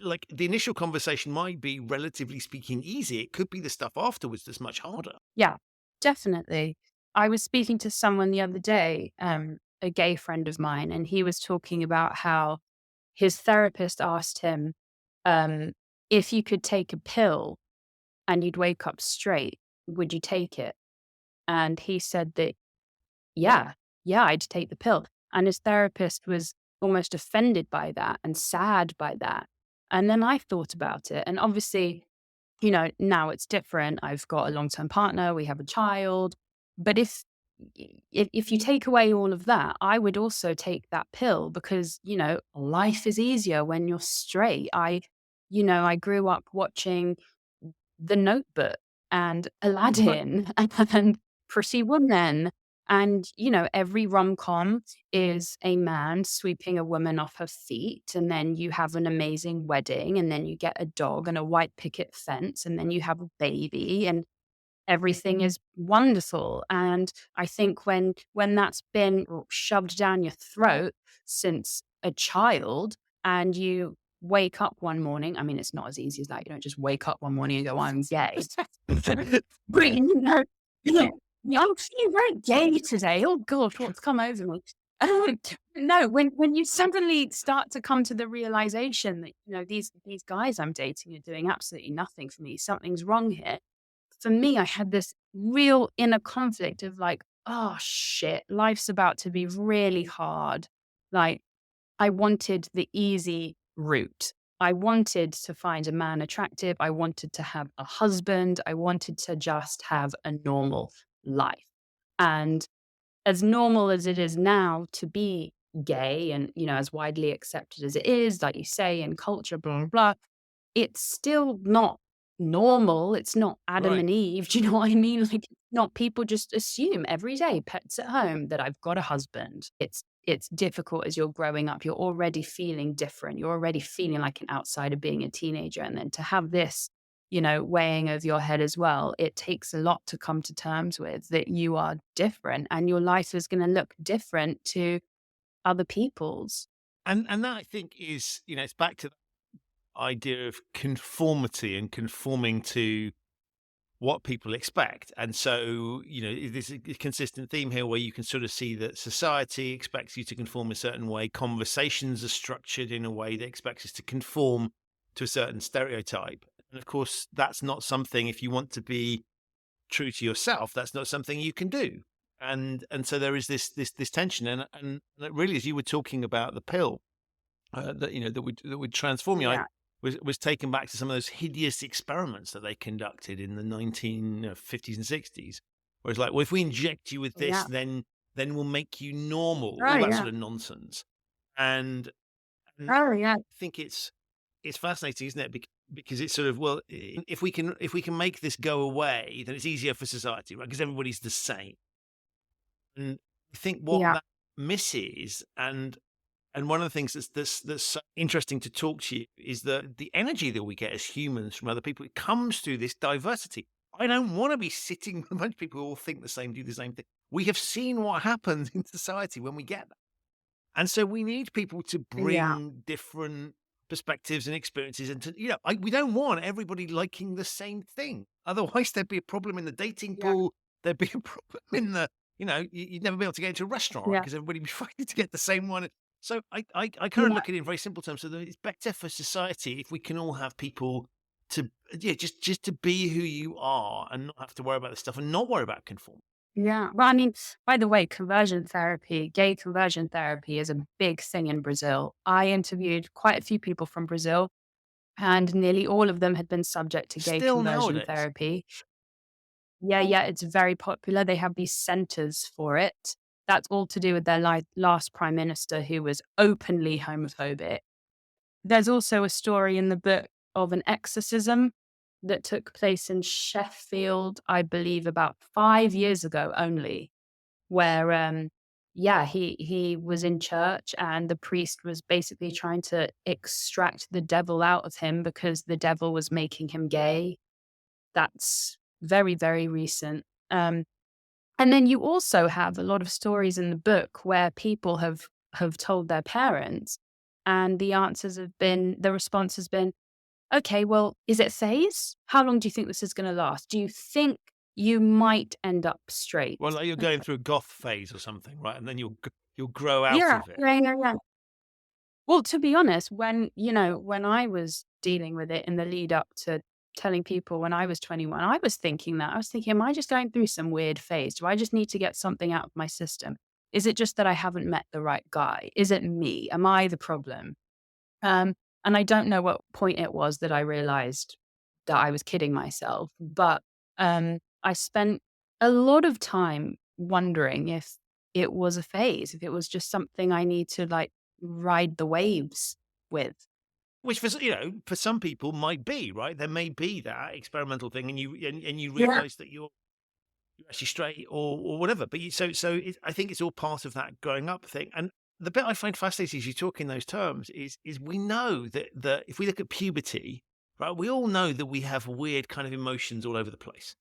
like the initial conversation might be, relatively speaking, easy. It could be the stuff afterwards that's much harder. Yeah, definitely. I was speaking to someone the other day, a gay friend of mine, and he was talking about how his therapist asked him, um, if you could take a pill and you'd wake up straight, would you take it? And he said that, yeah, I'd take the pill. And his therapist was almost offended by that and sad by that. And then I thought about it. And obviously, now it's different. I've got a long-term partner, we have a child. But if you take away all of that, I would also take that pill because, life is easier when you're straight. I grew up watching The Notebook and Aladdin and Pretty Woman. And, every rom-com is a man sweeping a woman off her feet. And then you have an amazing wedding. And then you get a dog and a white picket fence. And then you have a baby and everything is wonderful. And I think when that's been shoved down your throat since a child and you wake up one morning, I mean, it's not as easy as that. You don't just wake up one morning and go, I'm gay. But, I'm feeling very gay today. Oh gosh, what's come over me? No, when you suddenly start to come to the realization that, these guys I'm dating are doing absolutely nothing for me. Something's wrong here. For me, I had this real inner conflict of like, oh shit, life's about to be really hard. Like, I wanted the easy route. I wanted to find a man attractive. I wanted to have a husband. I wanted to just have a normal life. And as normal as it is now to be gay and, as widely accepted as it is, like you say, in culture, blah, blah, blah, it's still not normal. It's not Adam Right. and Eve. Do you know what I mean? Like, not people just assume every day, pets at home, that I've got a husband. It's difficult as you're growing up. You're already feeling different. You're already feeling like an outsider being a teenager. And then to have this, weighing over your head as well, it takes a lot to come to terms with that you are different and your life is going to look different to other people's. And that I think is, it's back to the idea of conformity and conforming to what people expect. And so, there's a consistent theme here where you can sort of see that society expects you to conform a certain way. Conversations are structured in a way that expects us to conform to a certain stereotype. And of course, that's not something, if you want to be true to yourself, that's not something you can do. And so there is this tension. And really, as you were talking about the pill, that would transform you. Yeah. I was taken back to some of those hideous experiments that they conducted in the 1950s and 60s, where it's like, well, if we inject you with this, Yeah. then we'll make you normal. Oh, All that yeah. sort of nonsense. And Oh, yeah. I think it's fascinating, isn't it? Because it's sort of, well, if we can make this go away, then it's easier for society, right? Because everybody's the same. And I think what Yeah. that misses, and one of the things that's so interesting to talk to you is the energy that we get as humans from other people. It comes through this diversity. I don't want to be sitting with a bunch of people who all think the same, do the same thing. We have seen what happens in society when we get that. And so we need people to bring different perspectives and experiences. And we don't want everybody liking the same thing. Otherwise, there'd be a problem in the dating pool. There'd be a problem in the, you'd never be able to get into a restaurant because everybody would be fighting to get the same one. So I kind of look at it in very simple terms. So that it's better for society if we can all have people to, just to be who you are and not have to worry about this stuff and not worry about conforming. Yeah. Well, I mean, by the way, conversion therapy, gay conversion therapy is a big thing in Brazil. I interviewed quite a few people from Brazil and nearly all of them had been subject to gay Still conversion nowadays. therapy. Yeah, it's very popular. They have these centers for it. That's all to do with their last prime minister who was openly homophobic. There's also a story in the book of an exorcism that took place in Sheffield, I believe, about 5 years ago only, where, he was in church and the priest was basically trying to extract the devil out of him because the devil was making him gay. That's very, very recent. And then you also have a lot of stories in the book where people have told their parents, and the response has been, okay, well, is it a phase? How long do you think this is going to last? Do you think you might end up straight? Well, like you're going through a goth phase or something, right? And then you'll grow out Yeah. of it. Well, to be honest, when I was dealing with it in the lead up to telling people when I was 21, I was thinking, am I just going through some weird phase? Do I just need to get something out of my system? Is it just that I haven't met the right guy? Is it me? Am I the problem? And I don't know what point it was that I realized that I was kidding myself. But I spent a lot of time wondering if it was a phase, if it was just something I need to like ride the waves with. Which for some people might be, right? There may be that experimental thing, and you Yeah. realize that you're actually straight or whatever. But I think it's all part of that growing up thing. And the bit I find fascinating as you talk in those terms is we know that if we look at puberty, right, we all know that we have weird kind of emotions all over the place,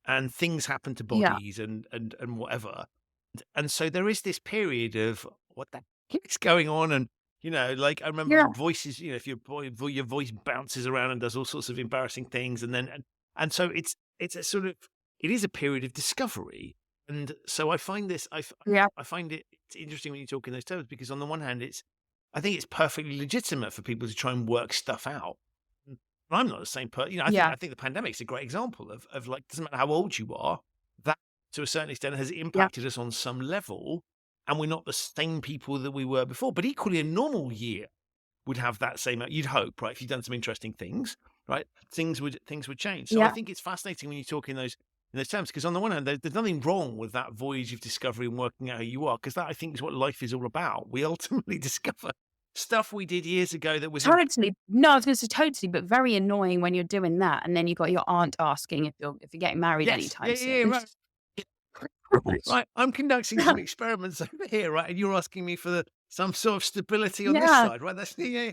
and things happen to Yeah. bodies and whatever. And so there is this period of what the heck's going on, and like I remember Yeah. voices. If your voice bounces around and does all sorts of embarrassing things, and so it's a sort of it is a period of discovery. And so I find Yeah. I find it's interesting when you talk in those terms, because on the one hand, I think it's perfectly legitimate for people to try and work stuff out. And I'm not the same person. Yeah. I think the pandemic's a great example of like, doesn't matter how old you are, that to a certain extent has Yeah. impacted us on some level, and we're not the same people that we were before. But equally, a normal year would have that same. You'd hope, right? If you've done some interesting things, right, things would change. So I Yeah. think it's fascinating when you talk in those terms, because on the one hand, there's nothing wrong with that voyage of discovery and working out who you are, because that I think is what life is all about. We ultimately discover stuff we did years ago that was Totally. No, I was going to say totally, but very annoying when you're doing that, and then you got your aunt asking if you're getting married yes, anytime yeah, soon. right. Right, I'm conducting some experiments over here, right, and you're asking me for some sort of stability on this Yeah. side, right? That's yeah.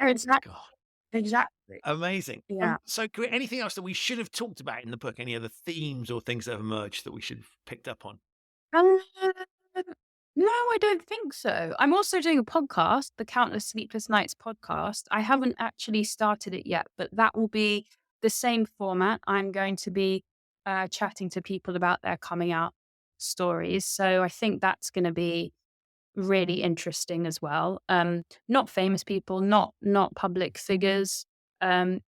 Exactly. God, Exactly. amazing. Yeah. So, anything else that we should have talked about in the book? Any other themes or things that have emerged that we should have picked up on? Um, no, I don't think so. I'm also doing a podcast, the Countless Sleepless Nights podcast. I haven't actually started it yet, but that will be the same format. I'm going to be chatting to people about their coming out stories. So I think that's going to be really interesting as well. Not famous people, not public figures,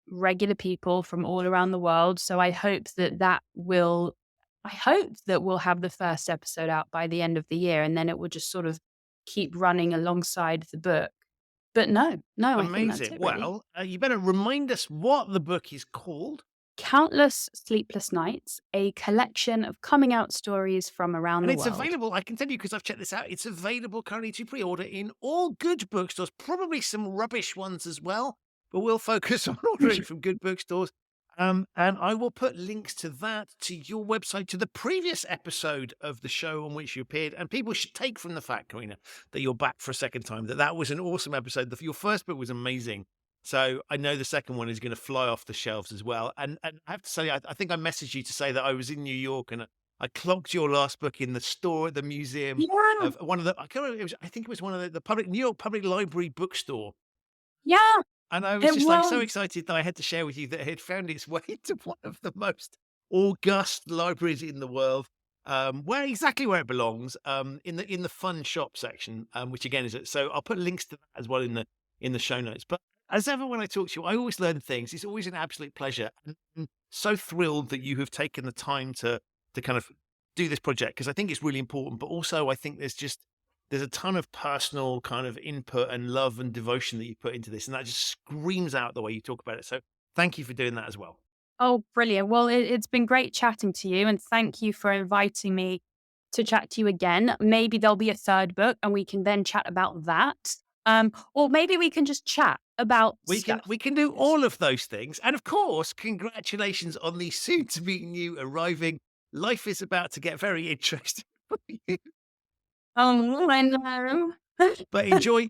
regular people from all around the world. So I hope that we'll have the first episode out by the end of the year, and then it will just sort of keep running alongside the book. But no, I think that's Amazing. it really. Well, you better remind us what the book is called. Countless Sleepless Nights, a collection of coming out stories from around And the it's world. available, I can tell you because I've checked this out, it's available currently to pre-order in all good bookstores, probably some rubbish ones as well, but we'll focus on ordering from good bookstores. And I will put links to that, to your website, to the previous episode of the show on which you appeared. And people should take from the fact, Carina, that you're back for a second time, that was an awesome episode. Your first book was amazing. So I know the second one is going to fly off the shelves as well. And I have to say, I think I messaged you to say that I was in New York and I clocked your last book in the store at the museum Yeah, of one of the, I can't remember, I think it was one of the public, New York Public Library bookstore. yeah, And I was it just like so was. excited that I had to share with you that it had found its way to one of the most august libraries in the world, exactly where it belongs, in the fun shop section, which again is so I'll put links to that as well in the show notes. But as ever, when I talk to you, I always learn things. It's always an absolute pleasure, and I'm so thrilled that you have taken the time to kind of do this project, because I think it's really important. But also, I think there's a ton of personal kind of input and love and devotion that you put into this, and that just screams out the way you talk about it. So thank you for doing that as well. Oh, brilliant. Well, it's been great chatting to you, and thank you for inviting me to chat to you again. Maybe there'll be a third book and we can then chat about that. Or maybe we can just chat about stuff. We can do all of those things. And of course, congratulations on the soon to be new arriving. Life is about to get very interesting for you. I know. But enjoy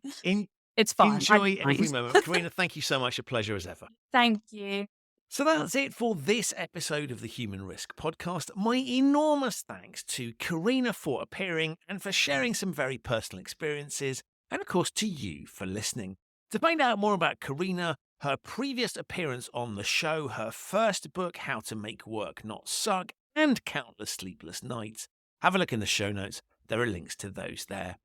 It's fine. enjoy I'm every fine. moment. Karina, thank you so much. A pleasure as ever. Thank you. So that's it for this episode of the Human Risk podcast. My enormous thanks to Carina for appearing and for sharing some very personal experiences, and of course to you for listening. To find out more about Carina, her previous appearance on the show, her first book, How to Make Work Not Suck, and Countless Sleepless Nights, have a look in the show notes. There are links to those there.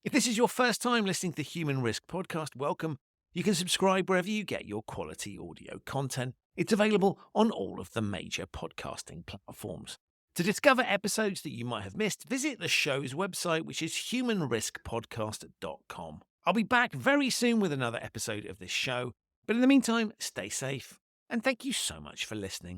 If this is your first time listening to the Human Risk podcast, welcome. You can subscribe wherever you get your quality audio content. It's available on all of the major podcasting platforms. To discover episodes that you might have missed, visit the show's website, which is humanriskpodcast.com. I'll be back very soon with another episode of this show, but in the meantime, stay safe And thank you so much for listening.